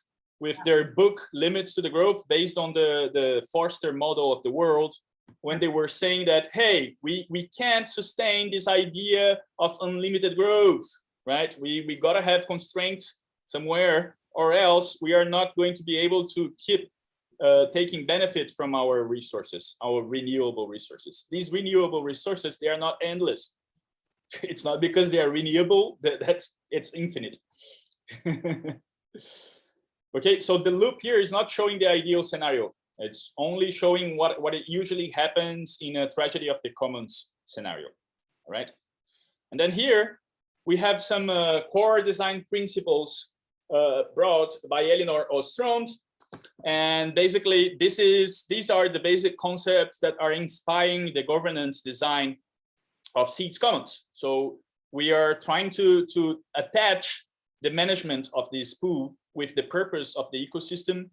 with their book Limits to the Growth, based on the Forster model of the world, when they were saying that, hey, we can't sustain this idea of unlimited growth, right? We gotta have constraints somewhere, or else we are not going to be able to keep taking benefit from our resources, our renewable resources. These renewable resources, they are not endless. It's not because they are renewable that it's infinite. Okay, so the loop here is not showing the ideal scenario. It's only showing what it usually happens in a tragedy of the commons scenario, all right? And then here we have some core design principles brought by Elinor Ostrom. And basically these are the basic concepts that are inspiring the governance design of Seeds Commons. So we are trying to attach the management of this pool with the purpose of the ecosystem.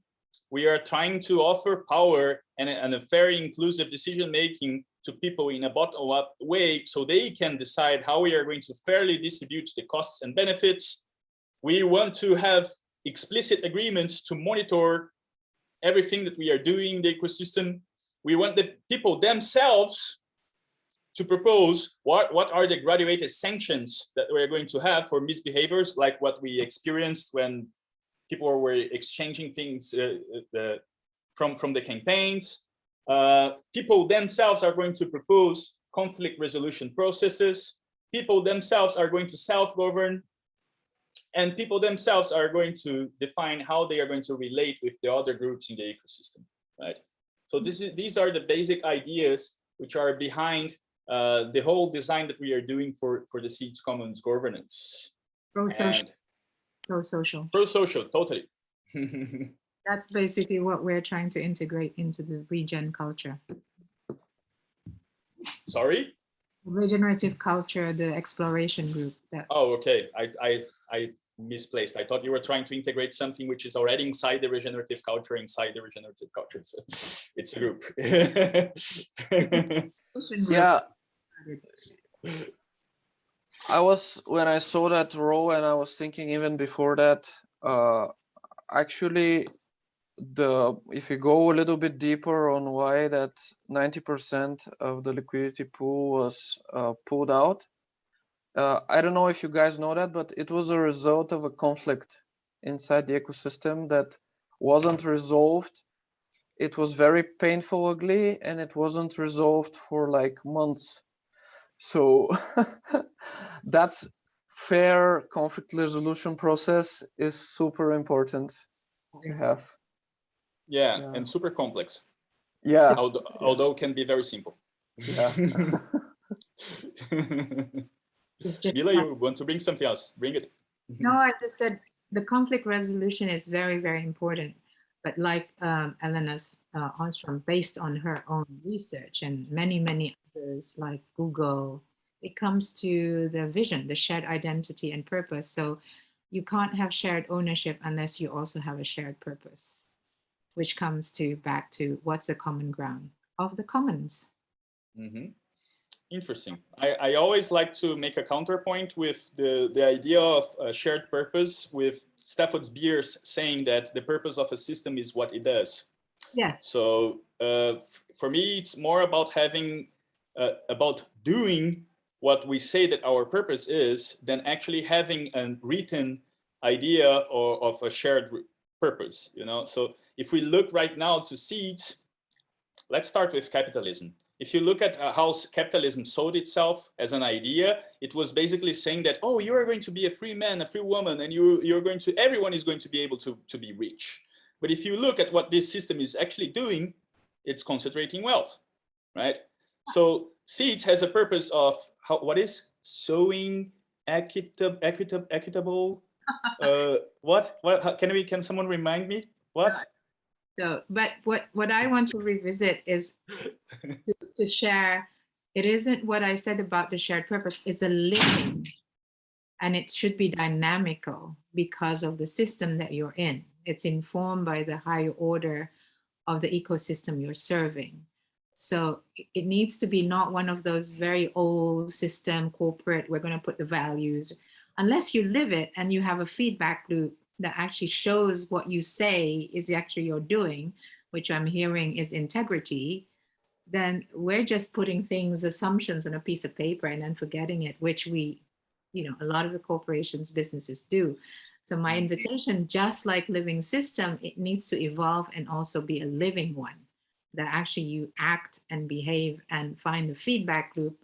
We are trying to offer power and a very inclusive decision-making to people in a bottom-up way so they can decide how we are going to fairly distribute the costs and benefits. We want to have explicit agreements to monitor everything that we are doing in the ecosystem. We want the people themselves to propose what are the graduated sanctions that we're going to have for misbehaviors, like what we experienced when people were exchanging things from the campaigns. People themselves are going to propose conflict resolution processes. People themselves are going to self-govern, and people themselves are going to define how they are going to relate with the other groups in the ecosystem, right? So these are the basic ideas which are behind the whole design that we are doing for the Seeds Commons governance. Pro-social. Pro-social. Pro-social, totally. That's basically what we're trying to integrate into the regen culture. Sorry? Regenerative culture, the exploration group. Oh, okay. I misplaced. I thought you were trying to integrate something which is already inside the regenerative culture, So it's a group. Yeah. When I saw that row, and I was thinking even before that, actually, if you go a little bit deeper on why that 90% of the liquidity pool was pulled out, I don't know if you guys know that, but it was a result of a conflict inside the ecosystem that wasn't resolved. It was very painful, ugly, and it wasn't resolved for like months. So that fair conflict resolution process is super important to have. Yeah, and super complex. Yeah. Although can be very simple. Yeah. Mila, you want to bring something else? Bring it. No, I just said the conflict resolution is very, very important. But like Elinor Ostrom, based on her own research and many, many others like Google, it comes to the vision, the shared identity and purpose. So you can't have shared ownership unless you also have a shared purpose, which comes back to what's the common ground of the commons. Mm-hmm. Interesting. I always like to make a counterpoint with the idea of a shared purpose, with Stafford Beers saying that the purpose of a system is what it does. Yes. So for me, it's more about about doing what we say that our purpose is than actually having a written idea of a shared purpose, you know? So if we look right now to Seeds, let's start with capitalism. If you look at how capitalism sold itself as an idea, it was basically saying that, oh, you are going to be a free man, a free woman, and everyone is going to be able to be rich. But if you look at what this system is actually doing, it's concentrating wealth, right? So Seeds has a purpose of what is sowing equitable. Can someone remind me what? So, but what I want to revisit is to share. It isn't what I said about the shared purpose. It's a living, and it should be dynamical because of the system that you're in. It's informed by the higher order of the ecosystem you're serving. So it needs to be not one of those very old system, corporate, we're going to put the values, unless you live it and you have a feedback loop that actually shows what you say is actually you're doing, which I'm hearing is integrity, then we're just putting assumptions on a piece of paper and then forgetting it, which a lot of the corporations, businesses do. So my invitation, just like living system, it needs to evolve and also be a living one that actually you act and behave and find the feedback loop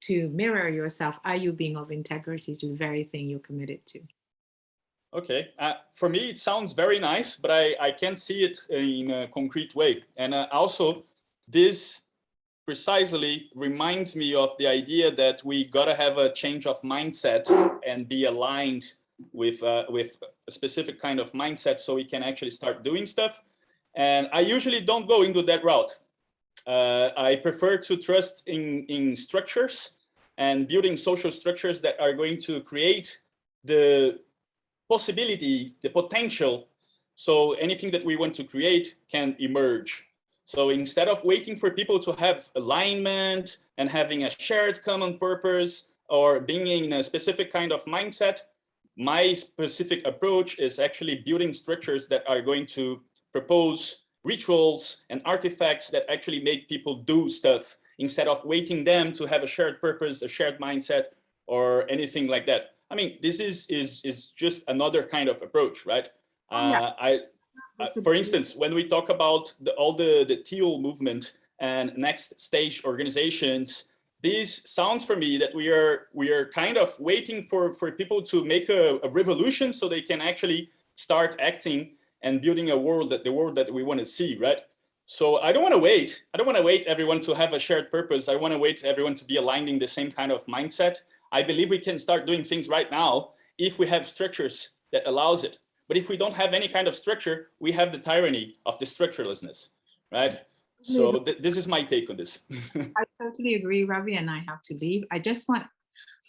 to mirror yourself. Are you being of integrity to the very thing you're committed to? Okay. For me, it sounds very nice, but I can't see it in a concrete way. And also, this precisely reminds me of the idea that we gotta have a change of mindset and be aligned with a specific kind of mindset so we can actually start doing stuff. And I usually don't go into that route. I prefer to trust in structures and building social structures that are going to create the possibility, the potential, so anything that we want to create can emerge. So instead of waiting for people to have alignment and having a shared common purpose or being in a specific kind of mindset, my specific approach is actually building structures that are going to propose rituals and artifacts that actually make people do stuff instead of waiting them to have a shared purpose, a shared mindset, or anything like that. I mean, this is just another kind of approach, right? For instance, when we talk about all the teal movement and next stage organizations, this sounds for me that we are kind of waiting for people to make a revolution so they can actually start acting and building the world that we want to see, right? So I don't want to wait. I don't want to wait everyone to have a shared purpose. I want to wait everyone to be aligned in the same kind of mindset. I believe we can start doing things right now if we have structures that allows it. But if we don't have any kind of structure, we have the tyranny of the structurelessness, right? So this is my take on this. I totally agree, Ravi, and I have to leave. I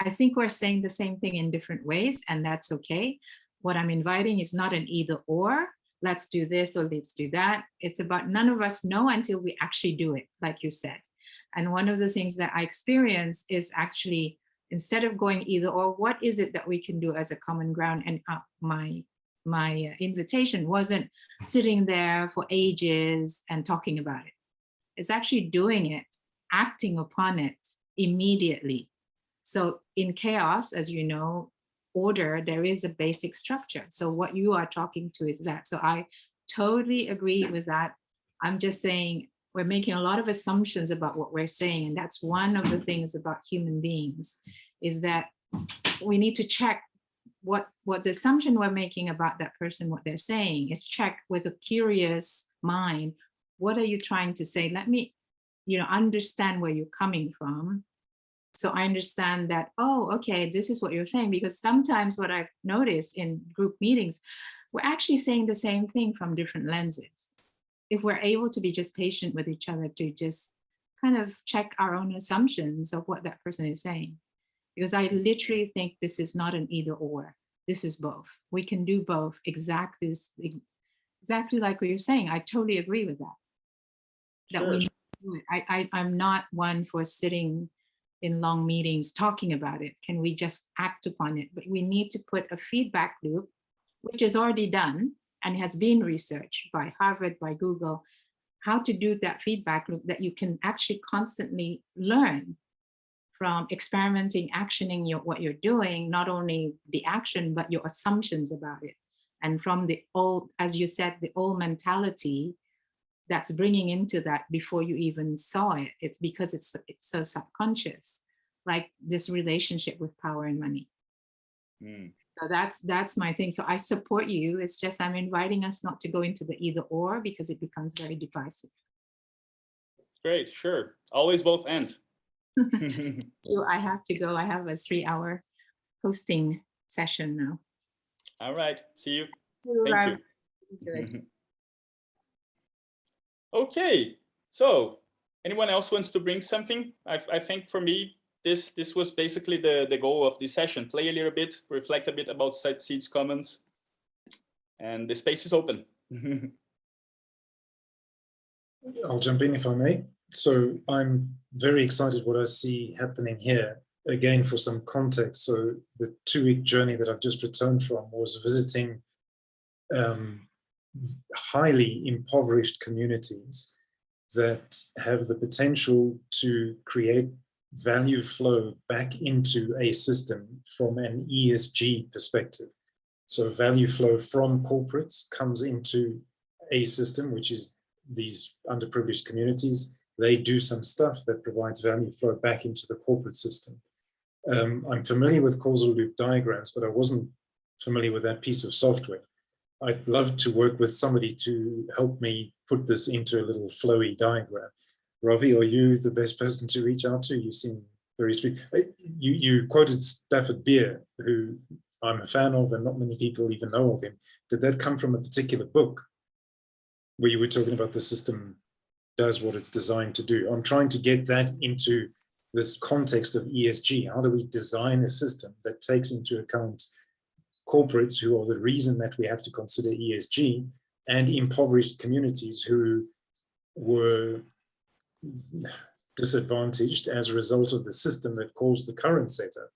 think we're saying the same thing in different ways, and that's okay. What I'm inviting is not an either or, let's do this or let's do that. It's about none of us know until we actually do it, like you said. And one of the things that I experience is actually, instead of going either or, what is it that we can do as a common ground? And my invitation wasn't sitting there for ages and talking about it. It's actually doing it, acting upon it immediately. So in chaos, as you know, order, there is a basic structure. So what you are talking to is that. So I totally agree with that. I'm just saying we're making a lot of assumptions about what we're saying. And that's one of the things about human beings, is that we need to check what the assumption we're making about that person, what they're saying, is check with a curious mind. What are you trying to say? Let me, understand where you're coming from. So I understand that, oh, okay, this is what you're saying. Because sometimes what I've noticed in group meetings, we're actually saying the same thing from different lenses. If we're able to be just patient with each other to just kind of check our own assumptions of what that person is saying. Because I literally think this is not an either or, this is both. We can do both exactly like what you're saying. I totally agree with that. That we do it. I'm not one for sitting in long meetings talking about it. Can we just act upon it? But we need to put a feedback loop, which is already done and has been researched by Harvard, by Google, how to do that feedback loop that you can actually constantly learn from experimenting, actioning what you're doing, not only the action, but your assumptions about it. And from the old, as you said, the old mentality that's bringing into that before you even saw it. It's because it's so subconscious, like this relationship with power and money. So that's my thing. So I support you. It's just I'm inviting us not to go into the either or, because it becomes very divisive. Great, sure. Always both end. I have to go. I have a 3-hour hosting session now. All right. See you. Thank you. Good. Okay. So anyone else wants to bring something? I think for me, this was basically the goal of this session. Play a little bit, reflect a bit about Seed's comments, and the space is open. I'll jump in if I may. So I'm very excited what I see happening here. Again, for some context, so the 2-week journey that I've just returned from was visiting highly impoverished communities that have the potential to create value flow back into a system from an ESG perspective. So value flow from corporates comes into a system, which is these underprivileged communities. They do some stuff that provides value flow back into the corporate system. I'm familiar with causal loop diagrams, but I wasn't familiar with that piece of software. I'd love to work with somebody to help me put this into a little flowy diagram. Ravi, are you the best person to reach out to? You seem very sweet. You quoted Stafford Beer, who I'm a fan of, and not many people even know of him. Did that come from a particular book where you were talking about the system does what it's designed to do? I'm trying to get that into this context of ESG. How do we design a system that takes into account corporates, who are the reason that we have to consider ESG, and impoverished communities who were disadvantaged as a result of the system that caused the current setup?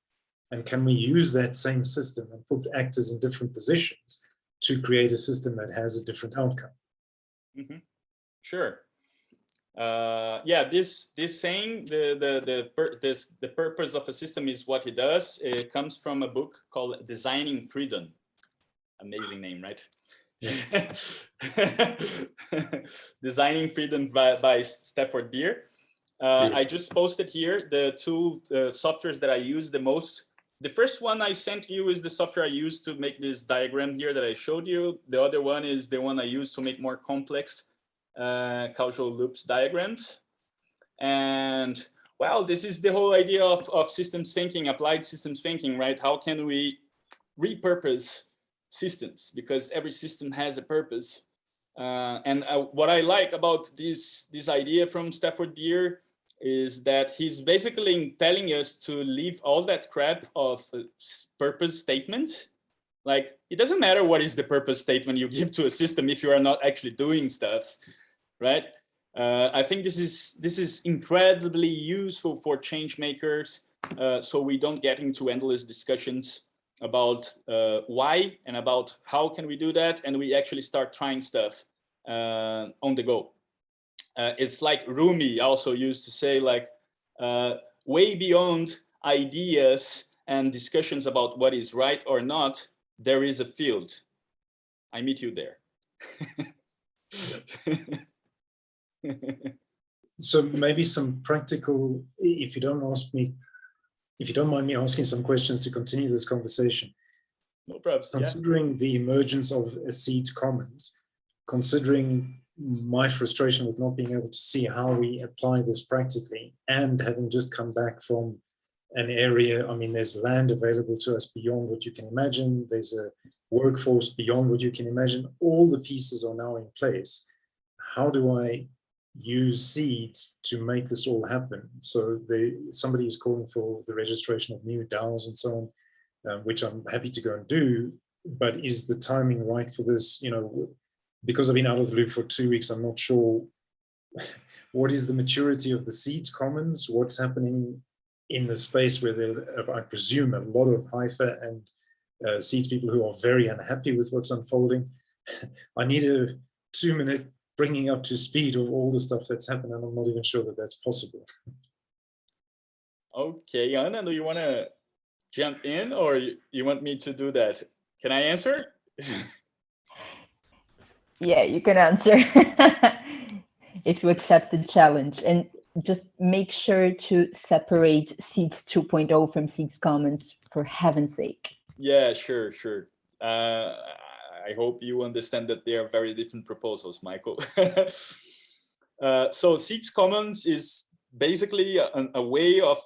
And can we use that same system and put actors in different positions to create a system that has a different outcome? Mm-hmm. Sure. Yeah, this saying, the purpose of a system is what it does. It comes from a book called Designing Freedom. Amazing name, right? Yeah. Designing Freedom by Stafford Beer. I just posted here the two softwares that I use the most. The first one I sent you is the software I use to make this diagram here that I showed you. The other one is the one I use to make more complex causal loops diagrams. And well, this is the whole idea of systems thinking, applied systems thinking, right? How can we repurpose systems? Because every system has a purpose. And what I like about this idea from Stafford Beer is that he's basically telling us to leave all that crap of purpose statements. Like, it doesn't matter what is the purpose statement you give to a system if you are not actually doing stuff, right? I think this is incredibly useful for change makers, so we don't get into endless discussions about why and about how can we do that, and we actually start trying stuff on the go. It's like Rumi also used to say, like, way beyond ideas and discussions about what is right or not, there is a field. I meet you there. So maybe some practical, if you don't mind me asking some questions to continue this conversation. No problems. Considering the emergence of a seed commons, considering my frustration with not being able to see how we apply this practically, and having just come back from an area, I mean, there's land available to us beyond what you can imagine. There's a workforce beyond what you can imagine. All the pieces are now in place. How do I use seeds to make this all happen? So somebody is calling for the registration of new DAOs and so on, which I'm happy to go and do, but is the timing right for this? You know, because I've been out of the loop for 2 weeks, I'm not sure what is the maturity of the seed commons, what's happening in the space where there are, I presume, a lot of Haifa and seeds people who are very unhappy with what's unfolding. I need a 2-minute bringing up to speed of all the stuff that's happened, and I'm not even sure that that's possible. Okay, Anna, do you want to jump in, or you want me to do that? Can I answer? Yeah, you can answer if you accept the challenge. And just make sure to separate Seeds 2.0 from Seeds Commons, for heaven's sake. Yeah, sure. I hope you understand that they are very different proposals, Michael. So Seeds Commons is basically a way of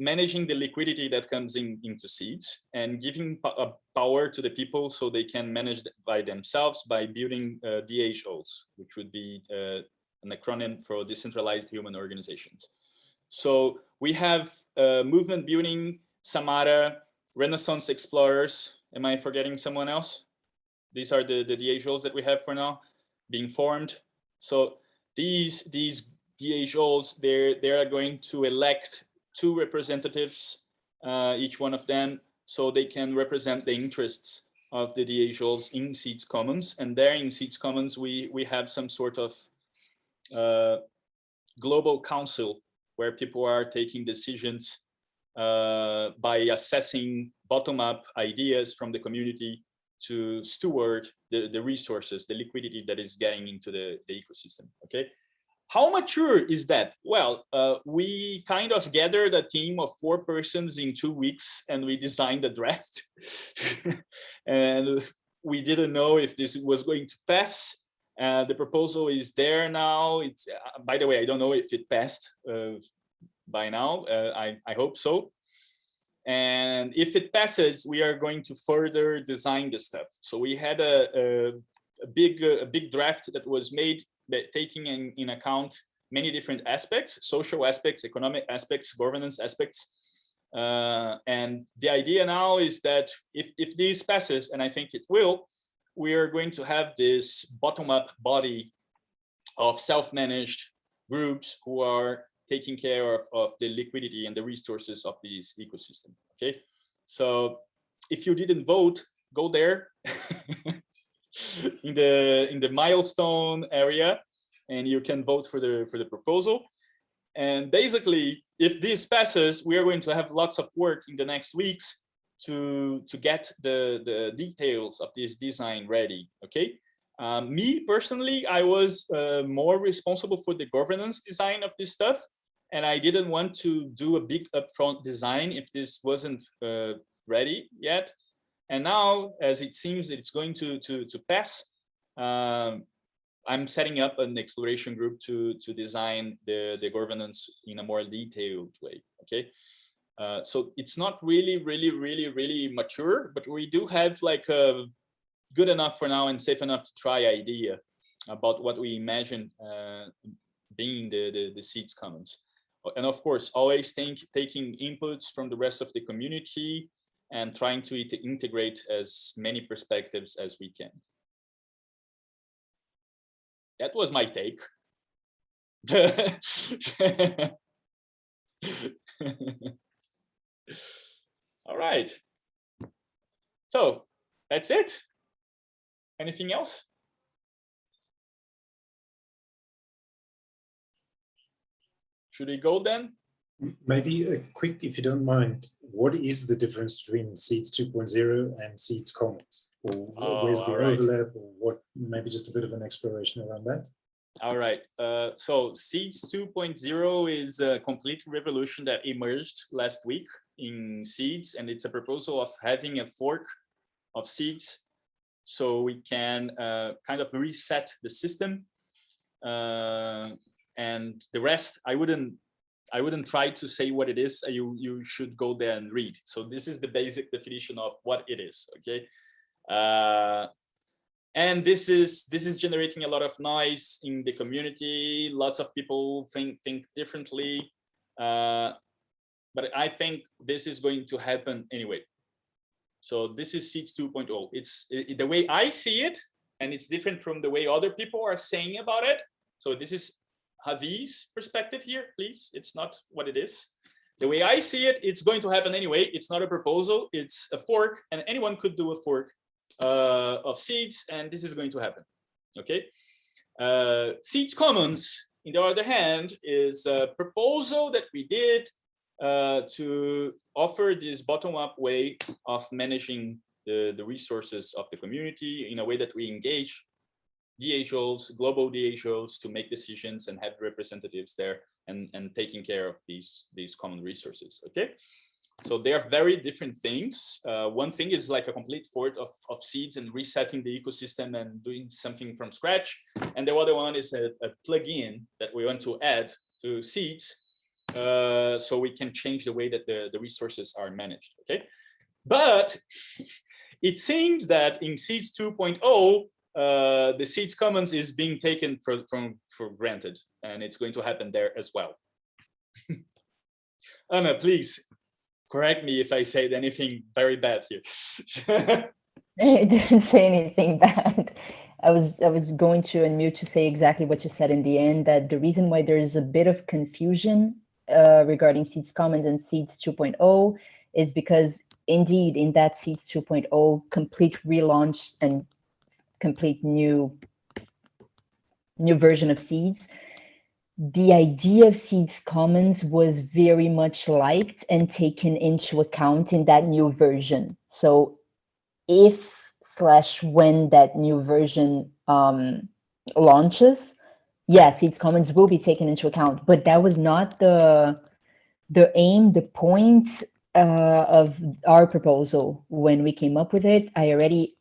managing the liquidity that comes into seeds and giving power to the people so they can manage by themselves by building DHOs, which would be an acronym for Decentralized Human Organizations. So we have movement building, Samara, Renaissance Explorers. Am I forgetting someone else? These are the DHOs that we have for now being formed. So these DHOs, they are going to elect 2 representatives, each one of them, so they can represent the interests of the DHOs in Seeds Commons. And there in Seeds Commons, we have some sort of global council where people are taking decisions by assessing bottom-up ideas from the community to steward the resources, the liquidity that is getting into the ecosystem, okay? How mature is that? Well, we kind of gathered a team of 4 persons in 2 weeks, and we designed a draft. And we didn't know if this was going to pass. The proposal is there now. It's by the way, I don't know if it passed by now. I hope so. And if it passes, we are going to further design the stuff. So we had a big draft that was made, that taking in account many different aspects: social aspects, economic aspects, governance aspects. And the idea now is that if this passes, and I think it will, we are going to have this bottom-up body of self-managed groups who are taking care of the liquidity and the resources of this ecosystem. Okay, so if you didn't vote, go there in the milestone area, and you can vote for the proposal. And basically, if this passes, we are going to have lots of work in the next weeks to get the details of this design ready. Okay, me personally, I was more responsible for the governance design of this stuff, and I didn't want to do a big upfront design if this wasn't ready yet. And now, as it seems that it's going to pass, I'm setting up an exploration group to design the governance in a more detailed way. Okay, so it's not really mature, but we do have like a good enough for now and safe enough to try idea about what we imagine being the seeds commons. And of course, always taking inputs from the rest of the community and trying to integrate as many perspectives as we can. That was my take. All right. So that's it. Anything else? Should we go then? Maybe a quick, if you don't mind, what is the difference between Seeds 2.0 and Seeds Commons? Or where's the overlap, or what? Maybe just a bit of an exploration around that. All right. So Seeds 2.0 is a complete revolution that emerged last week in Seeds, and it's a proposal of having a fork of Seeds, so we can kind of reset the system. And the rest, I wouldn't try to say what it is. You should go there and read. So this is the basic definition of what it is. Okay, and this is generating a lot of noise in the community. Lots of people think differently, but I think this is going to happen anyway. So this is Seeds 2.0. It's the way I see it, and it's different from the way other people are saying about it. So this is Javi's perspective here, please. It's not what it is. The way I see it, it's going to happen anyway. It's not a proposal, it's a fork, and anyone could do a fork of Seeds, and this is going to happen. Okay. Seeds Commons, on the other hand, is a proposal that we did to offer this bottom-up way of managing the resources of the community in a way that we engage DHOs, global DHOs, to make decisions and have representatives there and taking care of these common resources. Okay, so they are very different things. One thing is like a complete fork of Seeds and resetting the ecosystem and doing something from scratch, and the other one is a plugin that we want to add to Seeds, so we can change the way that the resources are managed. Okay, but it seems that in Seeds 2.0, the Seeds Commons is being taken for granted, and it's going to happen there as well. Anna, please correct me if I said anything very bad here. I didn't say anything bad. I was going to unmute to say exactly what you said in the end, that the reason why there is a bit of confusion regarding Seeds Commons and Seeds 2.0 is because indeed in that Seeds 2.0 complete relaunch and complete new version of Seeds, the idea of Seeds Commons was very much liked and taken into account in that new version. So if/when that new version launches, yes, its comments will be taken into account, but that was not the aim, the point of our proposal when we came up with it. I already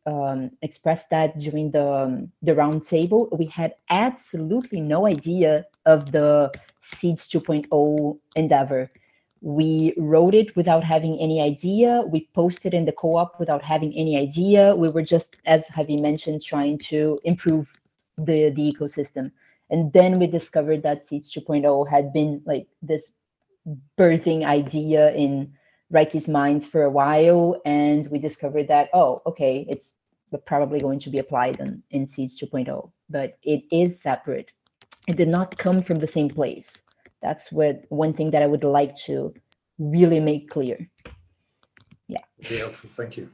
expressed that during the round table. We had absolutely no idea of the Seeds 2.0 endeavor. We wrote it without having any idea. We posted in the co-op without having any idea. We were just, as Javi mentioned, trying to improve the ecosystem. And then we discovered that Seeds 2.0 had been like this birthing idea in Reiki's mind for a while. And we discovered that, oh, okay, it's probably going to be applied in Seeds 2.0, but it is separate. It did not come from the same place. That's one thing that I would like to really make clear. Yeah. Very helpful. Thank you.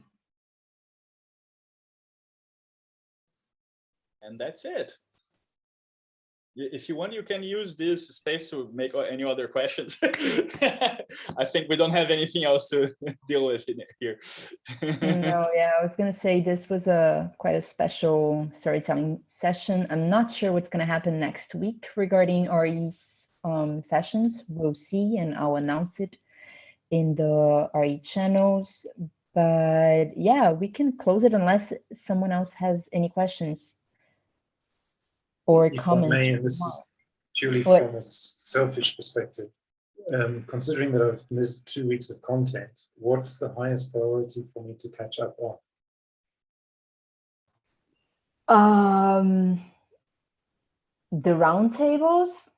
And that's it. If you want, you can use this space to make any other questions. I think we don't have anything else to deal with in here. No, yeah, I was going to say this was quite a special storytelling session. I'm not sure what's going to happen next week regarding RE's sessions. We'll see, and I'll announce it in the RE channels. But yeah, we can close it unless someone else has any questions or If comments. I may, and this is purely from a selfish perspective, considering that I've missed 2 weeks of content, what's the highest priority for me to catch up on? The roundtables,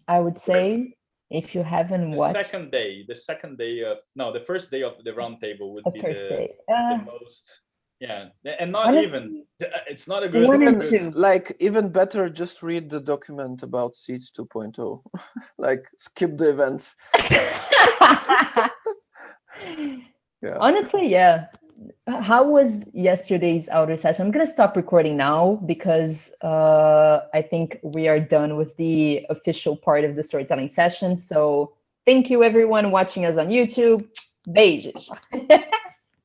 I would say, if you haven't watched. The first day of the roundtable would be the most. Yeah, and not honestly, even. It's not a good. Even better, just read the document about Seeds 2.0. Like, skip the events. Yeah. Honestly, yeah. How was yesterday's outer session? I'm gonna stop recording now because I think we are done with the official part of the storytelling session. So thank you everyone watching us on YouTube. Beijos.